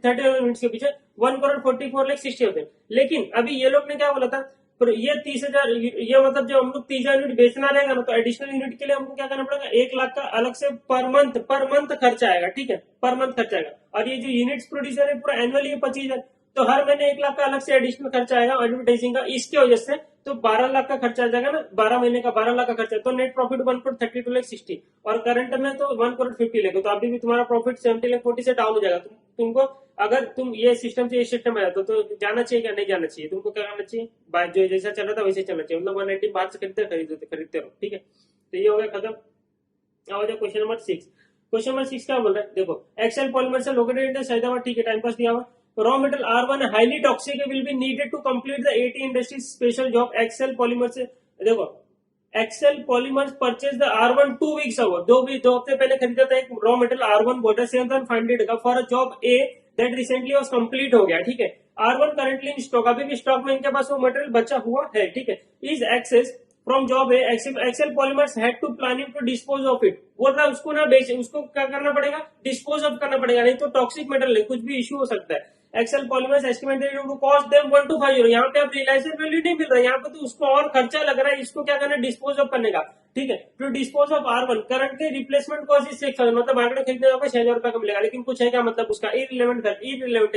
30 यूनिट्स के पीछे 1,44,60,000। लेकिन अभी ये लोग ने क्या बोला था? पर ये 30,000, ये मतलब जो हम लोग 30,000 यूनिट बेचना रहेगा ना, तो एडिशनल यूनिट के लिए हमको क्या करना पड़ेगा? 1,00,000 का अलग से पर मंथ खर्चा आएगा, ठीक है। पर मंथ खर्चा आएगा। और ये जो यूनिट्स प्रोड्यूसर है पूरा एनुअली 25,000, तो हर महीने 1,00,000 का अलग से एडिशनल खर्चा आएगा एडवर्टाइजिंग का, इसकी वजह से तो 12,00,000 का खर्चा आ जाएगा ना, 12 महीने का 12,00,000 का खर्चा, तो नेट प्रॉफिट 1,32,60,000, और करंट में तो 1,50,00,000, तो अभी भी तुम्हारा प्रॉफिट 70,40,000 से डाउन हो जाएगा। तुमको अगर तुम ये सिस्टम से इस सिस्टम में रहते हो तो जाना चाहिए क्या? नहीं जाना चाहिए। तुमको क्या करना चाहिए? जो जैसा चल रहा था वैसे चलना चाहिए, मतलब 190 बाहर से खरीदते रहो, ठीक है। तो ये हो गया खत्म। अब क्वेश्चन नंबर 6। क्वेश्चन नंबर 6 क्या बोल रहा है? देखो एक्सेल पॉलीमर से लोकेटेड इन सैदाबाद, ठीक है, टाइम पास दिया हुआ। Raw metal R1 highly toxic will be needed to complete the 80 industry special job. Excel polymer से, देखो Excel polymers purchase the R1 2 weeks ago, दो हफ्ते पहले खरीदा था एक रॉ मेटल R1 बॉर्डर 7,500 का for a job A that recently was complete हो गया, ठीक है। R1 करंटली इन स्टॉक, अभी भी स्टॉक में इनके पास वो मटेरियल बचा हुआ है, ठीक है। Is excess from job A, Excel polymers had to planning to dispose of it. बोल रहा है उसको ना बेच, उसको क्या करना पड़ेगा? डिस्पोज ऑफ करना पड़ेगा, नहीं तो टॉक्सिक मेटल है, कुछ भी इश्यू हो सकता है। Excel polymers estimated to cost them 1,250। यहाँ पे अब रियलाइजेशन वैल्यू नहीं मिल रहा है, यहाँ पे तो उसको और खर्चा लग रहा है, इसको क्या करना है? डिस्पोज ऑफ करने का, ठीक है। To dispose of R1 currently replacement cost is 6,000, मतलब मार्केट खरीदने का 6,000 रुपए का मिलेगा, लेकिन कुछ है क्या मतलब उसका? इररिलेवेंट है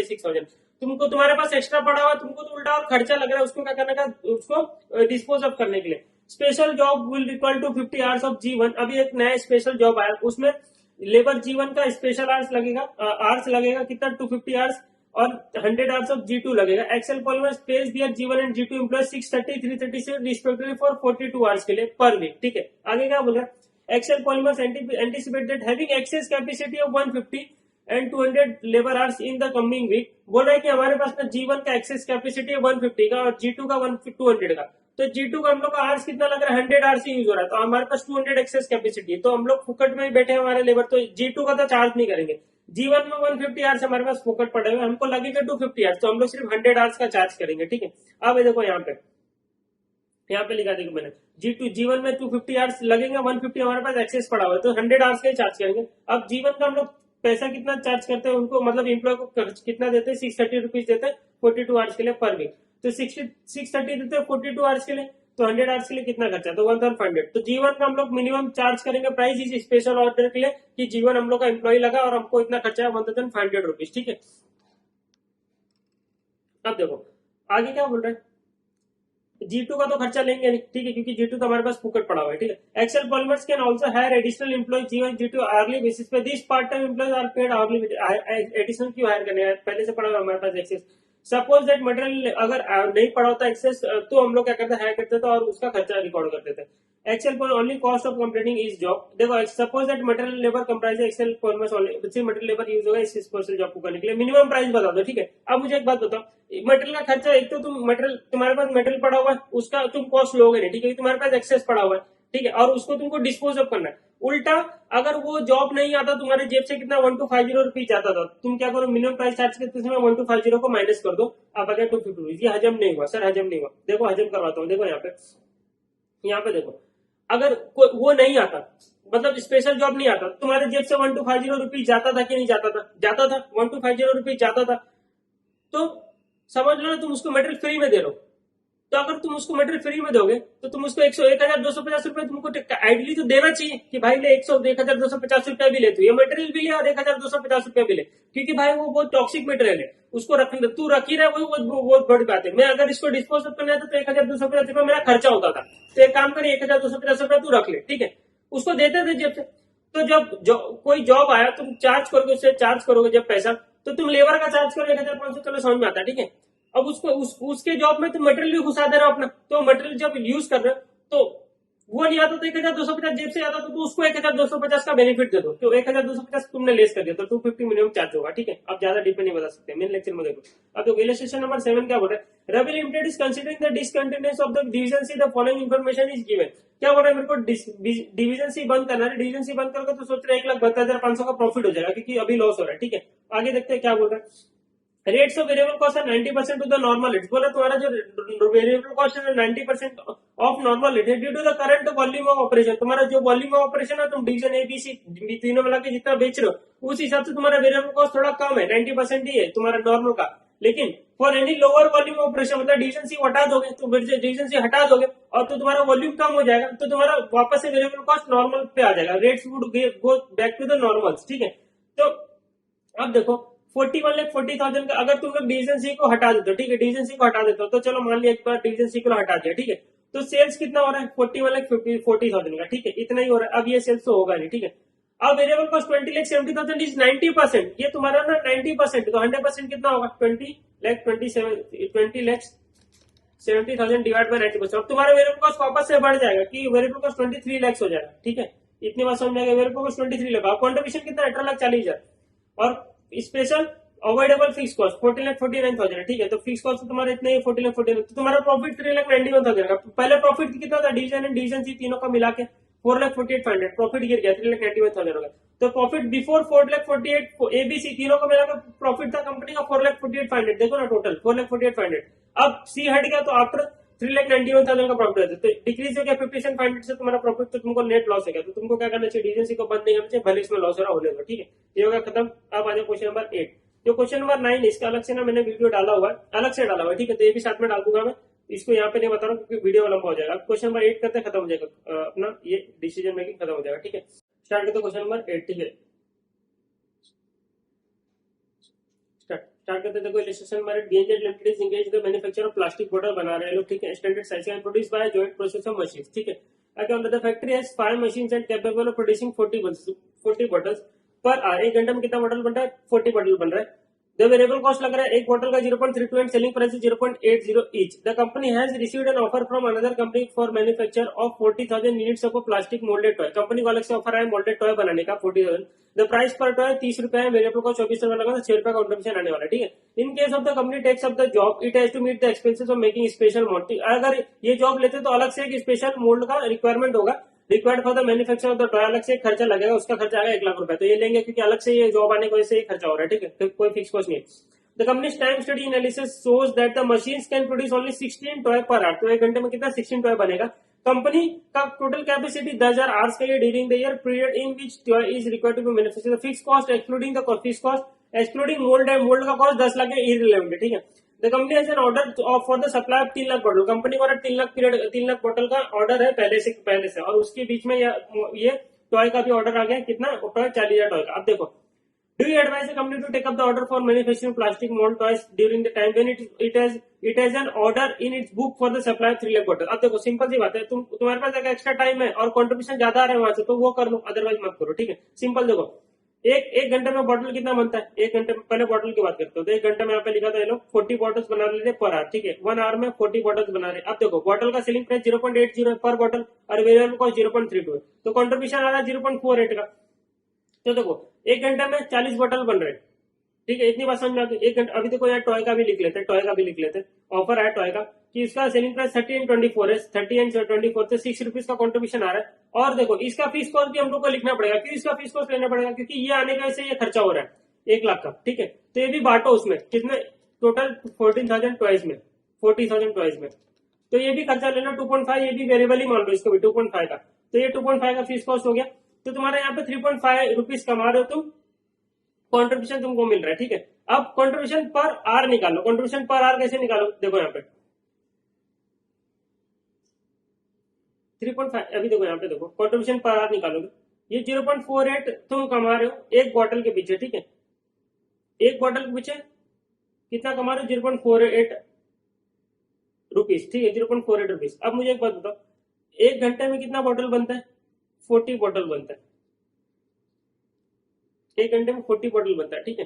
6,000। तुमको तुम्हारे पास एक्स्ट्रा पड़ा हुआ, तुमको तो उल्टा और खर्चा लग रहा है, उसको क्या करने का? उसको डिस्पोज ऑफ करने के लिए। Special job will equal to 50 hours of G1। अभी एक नया स्पेशल जॉब आया, उसमें लेबर G1 का स्पेशल आवर्स लगेगा कितना? 250 आवर्स, और 100 आवर्स ऑफ G2 लगेगा। Excel polymers pays their G1 and G2 employ 630 336 respectively for 42 hours के लिए पर वीक, ठीक है। आगे क्या बोल रहा है? Excel polymers anticipate that having excess capacity of 150 and 200 labour hours in the coming week. बोल रहा है कि हमारे पास ना G1 का एक्सेस कैपेसिटी है 150 का और G2 का 200 का। तो G2 का हम लोग का आवर्स कितना लग रहा है? 100 आवर्स यूज हो रहा है, तो हमारे पास 200 एक्सेस कैपेसिटी है, तो हम लोग फुकट में ही बैठे हैं हमारे लेबर, तो G2 का तो चार्ज नहीं करेंगे। G1 में 150 आवर्स हमारे पास फोकट पड़े हुए, हमको लगेगा 250 आवर्स, तो हम लोग सिर्फ 100 आवर्स का चार्ज करेंगे, ठीक है। अब देखो यहाँ पे लिखा देखो मैंने, G1 में 250 आवर्स लगेंगे, 150 हमारे पास एक्सेस पड़ा हुआ है, तो 100 आवर्स का ही चार्ज करेंगे। अब G1 का हम लोग पैसा कितना चार्ज करते हैं उनको, मतलब एम्प्लॉय को कितना देते हैं? 630 रुपीज देते हैं 42 आवर्स के लिए पर वीक। तो 630 देते हैं 42 आवर्स के लिए, तो 100 आवर्स के लिए कितना खर्चा? तो 1,500। तो G1 का हम लोग मिनिमम चार्ज करेंगे प्राइस इस स्पेशल ऑर्डर के लिए कि G1 हम लोग का एम्प्लॉय लगा और हमको इतना खर्चा है 1,500 रुपीज, ठीक है। अब देखो आगे क्या बोल रहे हैं? G2 का तो खर्चा लेंगे नहीं, ठीक है, क्योंकि G2 तो हमारे पास फुकट पड़ा हुआ है, ठीक है। Excel polymers can also hire additional employ G1 G2 hourly basis पे। This part time employees are paid hourly. Additional क्यों हायर करने हैं, पहले से पड़ा हुआ हमारे पास एक्सेस। सपोज दैट मटेरियल अगर नहीं पड़ा होता एक्सेस, तो हम लोग क्या करते, हायर करते थे और उसका खर्चा रिकॉर्ड करते थे। एक्सेल पर only cost of completing is job. देखो suppose that material labour comprise Excel polymers only, material labour use होगा इस स्पेशल जॉब को करने के लिए। मिनिमम प्राइस बता दो, ठीक है। अब मुझे एक बात बताओ, मटेरियल का खर्चा, एक तो तुम मटेरियल, तुम्हारे पास मटेरियल पड़ा हुआ है, उसका तुम कॉस्ट लोगे नहीं, ठीक है, तुम्हारे पास एक्सेस पड़ा हुआ है, ठीक है, और उसको तुमको डिस्पोज ऑफ करना है। उल्टा अगर वो जॉब नहीं आता, तुम्हारे जेब से कितना 1250 रुपीज जाता था, तुम क्या करो, मिनिमम प्राइस चार्ज करते समय 1250 को माइनस कर दो, आप अगर 250 रुपीज। ये हजम नहीं हुआ सर, हजम नहीं हुआ। देखो हजम करवाता हूँ, देखो यहाँ पे देखो, अगर वो नहीं आता, मतलब स्पेशल जॉब नहीं आता, तुम्हारे जेब से 1250 रुपीज जाता था कि नहीं जाता था? जाता था, 1250 रुपीज जाता था। तो समझ लो ना, तुम उसको मटेरियल फ्री में दे रहे हो। तो अगर तुम उसको मटेरियल फ्री में दोगे, तो तुम उसको 1250 रुपए तुमको आइडली तो देना चाहिए कि भाई ले 1250 रुपया भी ले, तू ये मटेरियल भी ले और 1250 रुपया भी ले, क्योंकि भाई वो बहुत टॉक्सिक मटेरियल है, उसको रख, तू रख ही रहा है, वो बहुत बड़ी बात है। मैं अगर इसको डिस्पोज करना था तो 1250 रुपया मेरा खर्चा होता था। तो एक काम करिए, 1250 रुपया तू रख ले, ठीक है, उसको देते थे जेब से। तो जब कोई जॉब आया, तुम चार्ज करोगे, उससे चार्ज करोगे जब पैसा, तो तुम लेबर का चार्ज करो 1500, चलो समझ में आता है, ठीक है। अब उसके जॉब में तुम मटेरियल भी घुसा दे रहे हो अपना, तो मटेरियल जब यूज कर रहे हो, तो वो नहीं आता तो 1250 जेब से आता, तो उसको 1250 का बेनिफिट दे दो, तो 1250 तुमने लेस कर दिया, तो 250 मिनिमम चार्ज होगा, ठीक है। अब ज्यादा डीप में नहीं बता सकते, मेन लेक्चर में देखो। अब तो इलस्ट्रेशन नंबर 7 क्या बोल रहा है, Ravi limited is considering the discontinuous of the division C, the following information is given. क्या बोल रहा है, मेरे को डिवीजन सी बंद करना है, डिवीजन सी बंद करके तो सोच रहे 1,72,500 का प्रॉफिट हो जाएगा, क्योंकि अभी लॉस हो रहा है, ठीक है। आगे देखते हैं क्या बोल रहा है। रेट्स ऑफ वेरिएबल कॉस्ट है 90% टू द नॉर्मल रेट्स। बोला तुम्हारा जो वेरिएबल कॉस्ट है 90% ऑफ नॉर्मल रेट है due to the current volume of operation. तुम्हारा जो वॉल्यूम ऑफ ऑपरेशन है, तुम डिवीजन एबीसी तीनों मिला के जितना बेच रहे हो, उस हिसाब से तुम्हारा वेरिएबल कॉस्ट थोड़ा कम है, 90% ही है तुम्हारा नॉर्मल का। लेकिन for any lower volume operation, मतलब डिवीजन सी हटा दोगे, तो डिवीजन सी हटा दोगे और तो तुम्हारा वॉल्यूम कम हो जाएगा, तो तुम्हारा वापस से वेरिएबल कॉस्ट नॉर्मल पे आ जाएगा, rates would go back to the normal, ठीक है। तो अब देखो 41,40,000 का अगर तुम लोग डिवीजन सी को हटा देते हो, ठीक है, डिवीजन सी को हटा देते हो, तो चलो मान लिया एक बार डिवीजन सी को हटा दिया, ठीक है, तो सेल्स कितना हो रहा है 41,40,000 का, ठीक है, इतना ही हो रहा है। अब ये सेल्स तो होगा नहीं, ठीक है। अब वेरिएबल कॉस्ट 20,70,000 इज 90%, ये तुम्हारा ना 90%, तो 100% कितना होगा 20,70,000 डिवाइड बाय 90%। अब तुम्हारा वेरिएबल कॉस्ट वापस से बढ़ जाएगा कि वेरिएबल कॉस्ट 23 लाख हो जाएगा, ठीक है, इतनी बात समझ जाएगा। वेरिएबल कॉस्ट 23 लाख, कॉन्ट्रीब्यूशन कितना 18,40,000 और स्पेशल अवॉइडेबल फिक्स कॉस्ट 40,49,000, ठीक है। तो फिक्स कॉस्ट तुम्हारा इतने 40,49,000, तो तुम्हारा प्रॉफिट 3,91,000 का। पहले प्रॉफिट कितना था, डिवीजन एंड डिवीजन सी तीनों का मिला के 4,48,500, प्रॉफिट गिर गया 3,91,000 होगा। तो प्रॉफिट बिफोर 4,48 एबीसी तीनों का मिलाकर प्रॉफिट था कंपनी का 4,48,500, देखो ना टोटल 4,48,500। अब सी हट गया तो आफ्टर 3,91,000 का प्रॉफिट है, तो डिक्रीज हो गया 57,500 से तुम्हारा प्रॉफिट, तो तुमको नेट लॉस हो गया। तो तुमको क्या करना चाहिए, डिवीजन सी को बंद नहीं करना चाहिए, भले इसमें लॉस हो रहा होने दो, ठीक है। ये होगा खत्म। अब आ जाओ क्वेश्चन नंबर 8। जो क्वेश्चन नंबर 9 इसका अलग से ना मैंने वीडियो डाला हुआ है, अलग से डाला हुआ है, ठीक है, तो ये भी साथ में डाल दूंगा मैं, इसको यहाँ पे नहीं बता रहा हूँ क्योंकि वीडियो लंबा हो जाएगा। क्वेश्चन नंबर 8 करते खत्म हो जाएगा अपना ये डिसीजन मेकिंग खत्म हो जाएगा, ठीक है। स्टार्ट करते क्वेश्चन नंबर 8, ठीक है। स्टार्ट करते देखो, इलस्ट्रेशन में BNZ limited is engage the manufacture of plastic बोतल बना रहे हैं लोग, ठीक है, standard size and produce by joint process of machine, ठीक है। अगर the factory has 5 machines and capable of producing 40 bottles per hour. एक घंटे में कितना बॉटल बन रहा है, 40 बॉटल बन रहा है। द वेरिएबल कॉस्ट लग रहा है एक बॉटल का 0.32 and selling price 0.80 each. The company has received an offer from another company for manufacture of 40,000 units of plastic moulded toy. Company को अलग से ऑफर है मोल्डेड टॉय बनाने का 40,000। द प्राइस पर टॉय 30 रुपए है, वेरिएबल कॉस्ट 24 रुपए लगा, तो 6 रुपए का कॉन्ट्रीब्यूशन आने वाला है, ठीक है। In case of the company takes off the job, it has to meet the expenses of making special mould. अगर ये जॉब लेते तो अलग से एक स्पेशल मोल्ड का रिक्वायरमेंट होगा, required for the manufacture of the toy, अलग से खर्चा लगेगा, उसका खर्चा आएगा 1 लाख रुपए, तो ये लेंगे क्योंकि अलग से ये जॉब आने की वजह से ये खर्चा हो रहा है, ठीक है, तो कोई फिक्स कॉस्ट नहीं है। The company's time study analysis shows that the machines can produce only 16 toy per hour. तो एक घंटे में कितना 16 टॉय बनेगा। कंपनी का टोटल कैपेसिटी 10,000 आवर्स का ये during the year period in which toy is required to be manufactured. Fix cost excluding the fix cost excluding mould है, मोल्ड का कॉस्ट 10 लाख है, इररिलेवेंट है, ठीक है। The company has an order for the supply of 3 lakh bottle. Company को 3 lakh period 3 lakh bottle का order है पहले से और उसके बीच में ये टॉय का भी ऑर्डर आ गया, कितना टॉय 40,000 टॉय का। अब देखो Do you advise the company to take up the order for manufacturing plastic mold toys during the time when it has an order in its book for the supply of 3 lakh bottle? अब देखो simple सी बात है, तुम्हारे पास अगर extra time है और contribution ज्यादा आ रहा है वहां से तो वो कर लो, अदरवाइज मत करो, ठीक है। सिंपल देखो, एक घंटे में बॉटल कितना बनता है, एक घंटे में, पहले बॉटल की बात करते हो तो एक घंटे में यहाँ पे लिखा था ये लोग 40 बॉटल्स बना लेते पर आवर, ठीक है। 1 आवर में 40 बॉटल्स बना रहे। अब देखो बॉटल का सेलिंग प्राइस 0.80 है पर बॉटल और वेरिएबल कॉस्ट 0.32 है, तो कंट्रीब्यूशन आ रहा है 0.48 का। तो देखो एक घंटे में 40 बॉटल बन रहे, ठीक है। इतनी बात समझ में आ गई। एक घंटा, अभी देखो यहाँ टॉय का भी लिख लेते हैं, टॉय का भी लिख लेते हैं। ऑफर है टॉय का कि इसका सेलिंग प्राइस 30 एंड 24 है, 30 एंड 24 से 6 रुपीज का कंट्रीब्यूशन आ रहा है। और देखो इसका फीस कॉस्ट भी हम लोग को लिखना पड़ेगा, क्यों इसका फीस कॉस्ट लेना पड़ेगा, क्योंकि ये आने का वजह से ये खर्चा हो रहा है 1 लाख का, ठीक है। तो ये भी बांटो उसमें, कितने टोटल 14,000 टॉयज में, 40,000 टॉयज में, तो ये भी खर्चा लेना 2.5, ये भी वेरिएबल ही मान लो इसको भी 2.5 का, तो ये 2.5 का फीस कॉस्ट हो गया। तो तुम्हारे यहाँ पे 3.5 रुपीज कमा रहे हो तुम, कंट्रीब्यूशन तुमको मिल रहा है, ठीक है। अब कंट्रीब्यूशन पर आर निकालो, कंट्रीब्यूशन पर आर कैसे निकालो, देखो यहाँ पे 3.5, अभी देखो यहाँ पे देखो कंट्रीब्यूशन पर आर निकालोगे, ये 0.48 तुम कमा रहे हो एक बॉटल के पीछे, ठीक है। एक बॉटल के पीछे कितना कमा रहे हो, 0.48 रुपीज, ठीक है, 0.48 रुपीज। अब मुझे एक बात बताओ, एक घंटे में कितना बॉटल बनता है, 40 बॉटल बनता है, एक घंटे में 40 बॉटल बनता है, ठीक है।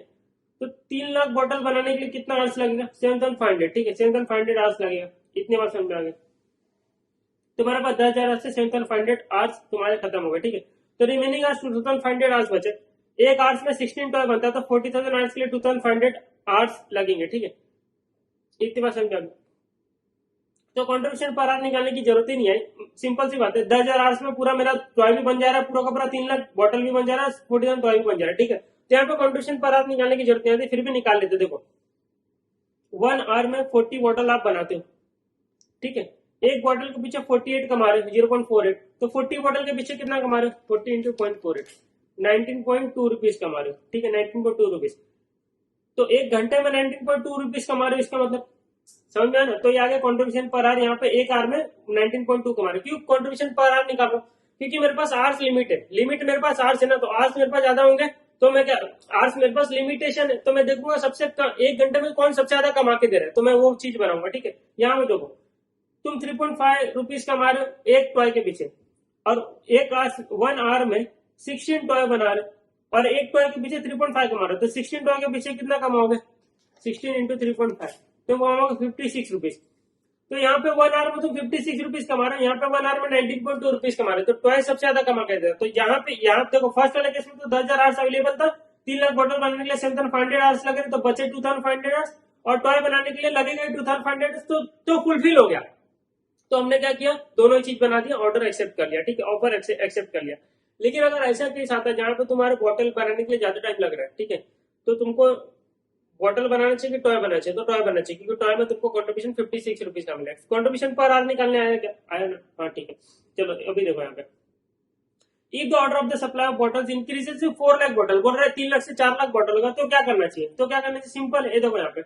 तो 3 लाख बॉटल बनाने के लिए कितना आवर्स लगेगा, 7,500, ठीक है, 7,500 आवर्स लगेगा। इतनी बात समझ में आ गई। तुम्हारे पास 10,000 आवर्स से 7,500 आवर्स तुम्हारे खत्म हो गए, ठीक है। तो रिमेनिंग आवर्स 2,500 आवर्स बचे। एक आवर्स में 16 टॉय बनता है, तो 40,000 आवर्स के लिए 2,500 आवर्स लगेंगे, ठीक है। इतनी बात समझ में आ गई। तो कंट्रीब्यूशन पर आवर निकालने की जरूरत ही नहीं है, सिंपल सी बात है। 10,000 आवर्स में पूरा मेरा टॉय भी बन जा रहा है, पूरा का पूरा 3 लाख बॉटल भी बन जा रहा है, 40,000 टॉय भी बन जा रहा है, ठीक है। तो यहाँ पे कंट्रीब्यूशन पर आवर निकालने की जरूरत नहीं आती, फिर भी निकाल लेते। देखो 1 आवर में 40 बॉटल आप बनाते हो, ठीक है। एक बॉटल के पीछे 48 कमा रहे हो, 0.48, तो 40 बॉटल के पीछे कितना कमा रहे हो, 40 इंटू 0.48, 19.2 रुपीज कमा रहे हो, ठीक है, 19.2 रुपीज। तो एक घंटे में 19.2 रुपीज कमा रहे हो, इसका मतलब समझ में आया ना। तो ये आगे कंट्रीब्यूशन पर आवर, यहाँ पे एक आवर में 19.2 कमा रहे। क्यों कंट्रीब्यूशन पर आवर निकालो, क्योंकि मेरे पास आवर्स लिमिट है, लिमिट मेरे पास आवर्स है ना, तो आवर्स मेरे पास ज्यादा होंगे तो मैं क्या, आवर्स मेरे पास लिमिटेशन है, तो मैं देखूंगा सबसे एक घंटे में कौन सबसे ज्यादा कमा के दे रहा है, तो मैं वो चीज बनाऊंगा, ठीक है। यहाँ पे देखो तुम 3.5 रुपीज कमा रहे हो एक टॉय के पीछे, और एक 1 आवर में 16 टॉय बना रहे हो, और एक टॉय के पीछे 3.5 कमा रहे हो, तो 16 टॉय के पीछे कितना कमाओगे, 16 इंटू 3.5, तो कमाओगे 56 रुपीज। तो यहाँ पे 1 आवर में तुम 56 रुपीज कमा रहे हो, यहाँ पे 1 आवर में 19.2 रुपीज कमा रहे हो, तो टॉय सबसे ज्यादा कमा के दे। तो यहाँ पे देखो फर्स्ट वाले केस में तो 10,000 आवर्स अवेलेबल था, 3 लाख बॉटल बनाने के लिए 7,500 आवर्स लगे, तो बचे 2,500 आवर्स, और टॉय बनाने के लिए लगेगा 2,500, तो फुलफिल हो गया। तो हमने क्या किया, दोनों ही चीज बना दिया, ऑर्डर एक्सेप्ट कर लिया, ठीक है, ऑफर एक्सेप्ट कर लिया। लेकिन अगर ऐसा केस आता है जहां पे तुम्हारे बॉटल बनाने के लिए ज्यादा टाइम लग रहा है, ठीक है, तो तुमको बॉटल बनाना चाहिए कि टॉय बनाना चाहिए, तो टॉय बनाना चाहिए, क्योंकि टॉय में तुमको कंट्रीब्यूशन 56 रुपीज का मिलेगा। कंट्रीब्यूशन पर आवर निकालने आया क्या, आया ना, हाँ ठीक है। चलो अभी देखो यहाँ पे, if the order of the supply of bottles increases to 4 lakh bottle, बोल रहे 3 लाख से 4 लाख बॉटल होगा, तो क्या करना चाहिए, तो क्या करना चाहिए, सिंपल है। देखो यहाँ पे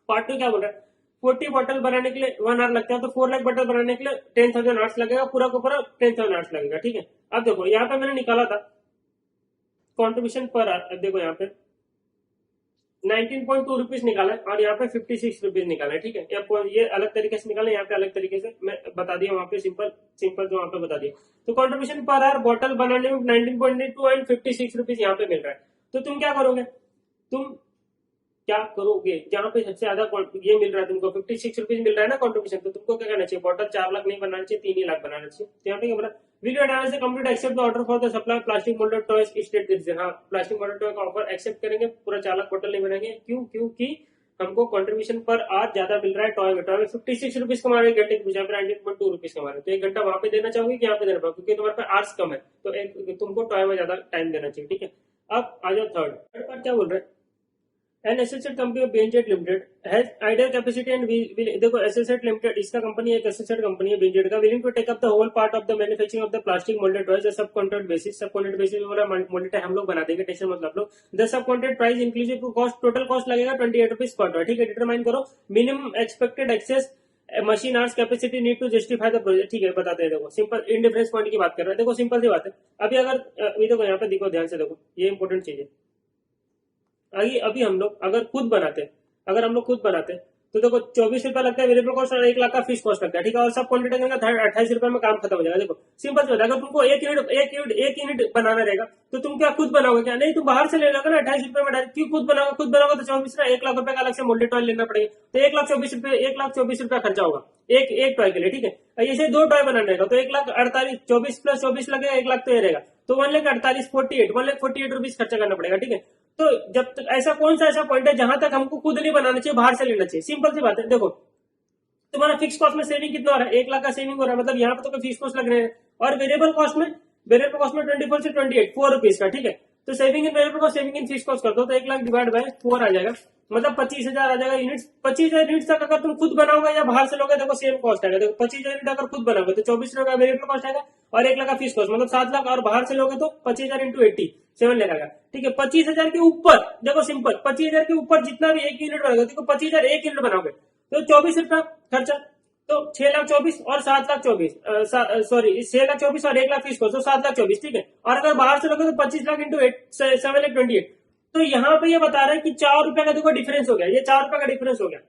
पार्ट 2 क्या बोल रहा है, 40 बॉटल बनाने के लिए 1 आवर लगता है, तो 4 लाख बॉटल बनाने के लिए 10,000 आवर्स लगेगा, पूरा का पूरा 10,000 आवर्स लगेगा, ठीक है। अब देखो यहाँ पे मैंने निकाला था कंट्रीब्यूशन पर आवर, देखो यहाँ पे 19.2 रुपीज निकाला है, और यहाँ पे 56 रुपीज निकाला है, ठीक है। ये अलग तरीके से निकाला, यहाँ पे अलग तरीके से मैं बता दिया, वहां पे सिंपल जो वहां पे बता दिया। तो कंट्रीब्यूशन पर आवर बॉटल बनाने में 19.2 एंड 56 रुपीज यहाँ पे मिल रहा है। तो तुम क्या करोगे, जहां पे सबसे ज्यादा ये मिल रहा है तुमको 56 रुपीज मिल रहा है ना कंट्रीब्यूशन, तो तुमको क्या करना चाहिए, बॉटल 4 लाख नहीं बनाना चाहिए, 3 ही लाख बनाना चाहिए। तो यहाँ पे क्या बोला, वीडियो एनालिसिस से complete accept the order for the supply plastic moulded toys state reason. हाँ प्लास्टिक मोल्डेड टॉय का ऑफर एक्सेप्ट करेंगे, पूरा 4 लाख बॉटल नहीं बनाएंगे। क्यों, क्योंकि हमको कंट्रीब्यूशन पर आज ज्यादा मिल रहा है। टॉय में 56 रुपीज कमा रहे घंटे के पीछे, 19.2 रुपीज कमा रहे, तो 1 घंटा वहां पे देना चाहोगे कि यहाँ पे देना पाओगे, क्योंकि तुम्हारे पास आवर्स कम है, तो तुमको टॉय में ज्यादा टाइम देना चाहिए, ठीक है। अब आ जाओ थर्ड पार्ट, क्या बोल रहे हैं, an associate company of BNZ limited has ideal capacity and देखो एसोसिएट लिमिटेड, इसका कंपनी एक एसोसिएट कंपनी है बीएनजेड का, willing to take up the whole part of the manufacturing of the plastic moulded toys sub contract basis. Sub contract basis वाला moulded हम लोग बना देंगे, टेंशन मत लो। The sub contract price inclusive cost, total cost लगेगा 28 rupees per toy, ठीक है। डिटरमाइन करो minimum expected excess machine hours capacity need to justify the project, ठीक है बताते हैं। देखो सिंपल इंडिफरेंस पॉइंट की बात कर रहे हैं, देखो सिंपल सी बात है। अभी अगर अभी देखो यहाँ पे देखो ध्यान से देखो, ये इंपॉर्टेंट चीज है। अभी अभी हम लोग अगर खुद बनाते हैं, अगर हम लोग खुद बनाते हैं तो देखो 24 रुपया लगता है वेरिएबल कॉस्ट और 1 लाख का फिक्स कॉस्ट लगता है, ठीक है, और सब क्वांटिटी का 28 रुपए में काम खत्म हो जाएगा। देखो सिंपल सी बात है, अगर तुमको एक यूनिट बनाना रहेगा तो तुम क्या खुद बनाओगे क्या? नहीं, तुम बाहर से ले लोगे ना 28 रुपए में डायरेक्ट। क्यों खुद बनाओगे? खुद बनाओगे तो 1 लाख रुपए का अलग से मोल्डेड टॉय लेना पड़ेगा, तो 1 लाख 24 रुपए खर्चा होगा एक एक टॉय के लिए, ठीक है। ऐसे 2 टॉय बनाने रहेगा तो 1 लाख 48, 24 प्लस 24 लगेगा, 1 लाख तो ये रहेगा, तो 1 लाख 48 1 लाख 48 रुपीज खर्चा करना पड़ेगा, ठीक है। तो जब तक ऐसा कौन सा ऐसा पॉइंट है जहां तक हमको खुद नहीं बनाना चाहिए, बाहर से लेना चाहिए? सिंपल सी बात है। देखो तुम्हारा फिक्स कॉस्ट में सेविंग कितना हो रहा है? 1 लाख का सेविंग हो रहा है, मतलब यहाँ पे तो फिक्स कॉस्ट लग रहे हैं। और वेरिएबल कॉस्ट में 24 से 28 4 रुपीज का, ठीक है। तो saving in variable cost, saving in fix cost कर दो तो 1 लाख डिवाइड बाय 4 आ जाएगा, मतलब 25,000 आ जाएगा यूनिट। 25,000 यूनिट तक अगर तुम खुद बनाओगे या बाहर से लोगे, देखो सेम कॉस्ट आएगा। देखो 25,000 यूनिट अगर खुद बनाओगे तो 24 का वेरिएबल कॉस्ट आएगा और 1 लाख का फिक्स कॉस्ट, मतलब 7 लाख, और बाहर से लोगे तो 25,000 इंटू 80 7 लगेगा, ठीक है। 25,000 के ऊपर देखो सिंपल, 25,000 के ऊपर जितना भी एक यूनिट बनाओगे, देखो 25,000 एक यूनिट बनाओगे तो 24 रुपया खर्चा, तो 6 लाख 24 और 7 लाख 24, सॉरी 6 लाख 24 और 1 लाख फीस को, तो 7 लाख 24, ठीक है। और अगर बाहर से लोगे तो 25 लाख इंटू 8 7 लाख 28। तो यहाँ पे ये बता रहा है कि 4 रुपए का देखो डिफरेंस हो गया, ये 4 रुपए का डिफरेंस हो गया।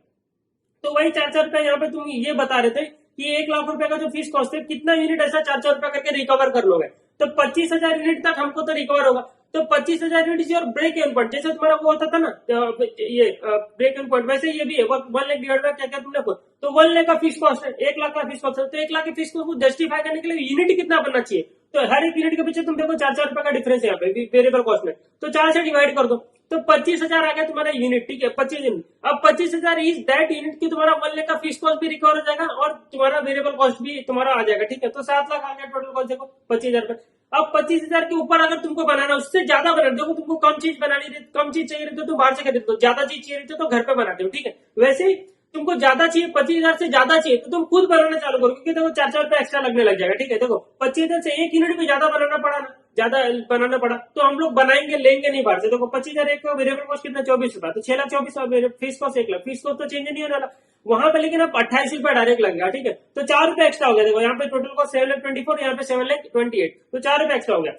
तो वही 4-4 रुपए यहाँ पे तुम ये बता रहे थे कि 1 लाख रुपए का जो फीस कॉस्ट है, कितना यूनिट ऐसा 4-4 रुपए करके रिकवर कर लोगे, तो 25,000 यूनिट तक हमको तो रिकवर होगा। तो 25,000 यूनिट और ब्रेक इवन पॉइंट, जैसे तुम्हारा वो होता था ना ये ब्रेक इवन पॉइंट, वैसे ये भी है 1 लाख डिवाइड बाय क्या क्या तुमने खुद, तो 1 लाख का फिक्स कॉस्ट है, 1 लाख का फिक्स कॉस्ट है, तो 1 लाख के फिक्स कॉस्ट को जस्टिफाई करने के लिए यूनिट कितना बनना चाहिए? तो हर एक यूनिट के पीछे तुम देखो 4-4 रुपए का डिफरेंस है यहाँ पे वेरिएबल कॉस्ट में, तो 4 से डिवाइड कर दो तो 25,000 आ गया तुम्हारा यूनिट, ठीक है। 25 यूनिट, अब 25,000 इज दैट यूनिट की तुम्हारा 1 लाख का फिक्स कॉस्ट भी रिकवर हो जाएगा और तुम्हारा वेरिएबल कॉस्ट भी तुम्हारा आ जाएगा, ठीक है। तो 7 लाख आ गया टोटल कॉस्ट, देखो 25,000 रुपए। अब 25,000 के ऊपर अगर तुमको बनाना, उससे ज्यादा बनाना, देखो तुमको कम चीज बनानी रहती, कम चीज चाहिए रहती तो तुम बाहर से खरीदते हो, ज्यादा चीज चाहिए रहती तो घर पे बनाते हो, ठीक है। वैसे ही तुमको ज्यादा चाहिए, 25,000 से ज्यादा चाहिए तो तुम खुद बनाना चालू करो, क्योंकि देखो 4-4 रुपए एक्स्ट्रा लगने लग जाएगा, ठीक है। देखो 25,000 से एक यूनिट भी ज्यादा बनाना पड़ा ना, ज्यादा बनाना पड़ा तो हम लोग बनाएंगे, लेंगे नहीं बाहर से। देखो 25,000 एक वेरिएबल कॉस्ट कितना 24 रुपया, तो 6 lakh 24 fees cost 1 lakh, fees cost तो चेंज नहीं होने वाला वहां पे, लेकिन अब 28 रुपया डायरेक्ट लगेगा, ठीक है। तो 4 रुपए एक्स्ट्रा हो गया, देखो यहाँ पे टोटल कॉस्ट 7 लाख 24, यहाँ पे 7 लाख 28, तो 4 रुपए एक्स्ट्रा हो गया।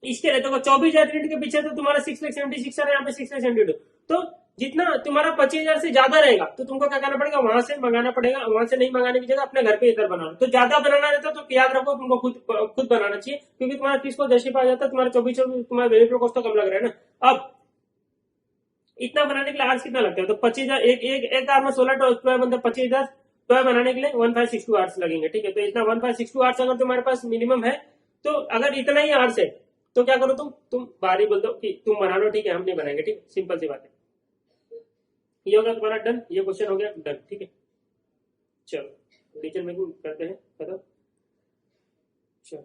इसके लिए देखो 24,000 यूनिट के पीछे तो तुम्हारा 6 लाख 76 है, यहाँ पे 6 लाख 72, तो जितना तुम्हारा 25,000 से ज्यादा रहेगा तो तुमको क्या करना पड़ेगा, वहां से मंगाना पड़ेगा, वहां से नहीं मंगाने की जगह अपने घर पे इधर बनाना। तो ज्यादा बनाना रहता तो याद रखो तुमको खुद बनाना चाहिए, क्योंकि तुम्हारा फीस को जैसे आ जाता है, तुम्हारा 24 तुम्हारा वेरिएबल कॉस्ट तो कम लग रहा है ना। अब इतना बनाने के लिए आर्स कितना लगता है, तो 25,000 एक आर में 16 टॉय बनते, 25,000 टॉय बनाने के लिए 1562 आर्स लगेंगे, ठीक है। तो इतना 1562 आर्स अगर तुम्हारे पास मिनिमम है, तो अगर इतना ही आर्स है तो क्या करो तुम बाहर ही बोल दो कि तुम बना लो, ठीक है, हम नहीं बनाएंगे, ठीक, सिंपल सी बात है। ये होगा तुम्हारा डन, ये क्वेश्चन हो गया डन, ठीक है। चलो डिसीजन मेकिंग करते हैं, बताओ। चलो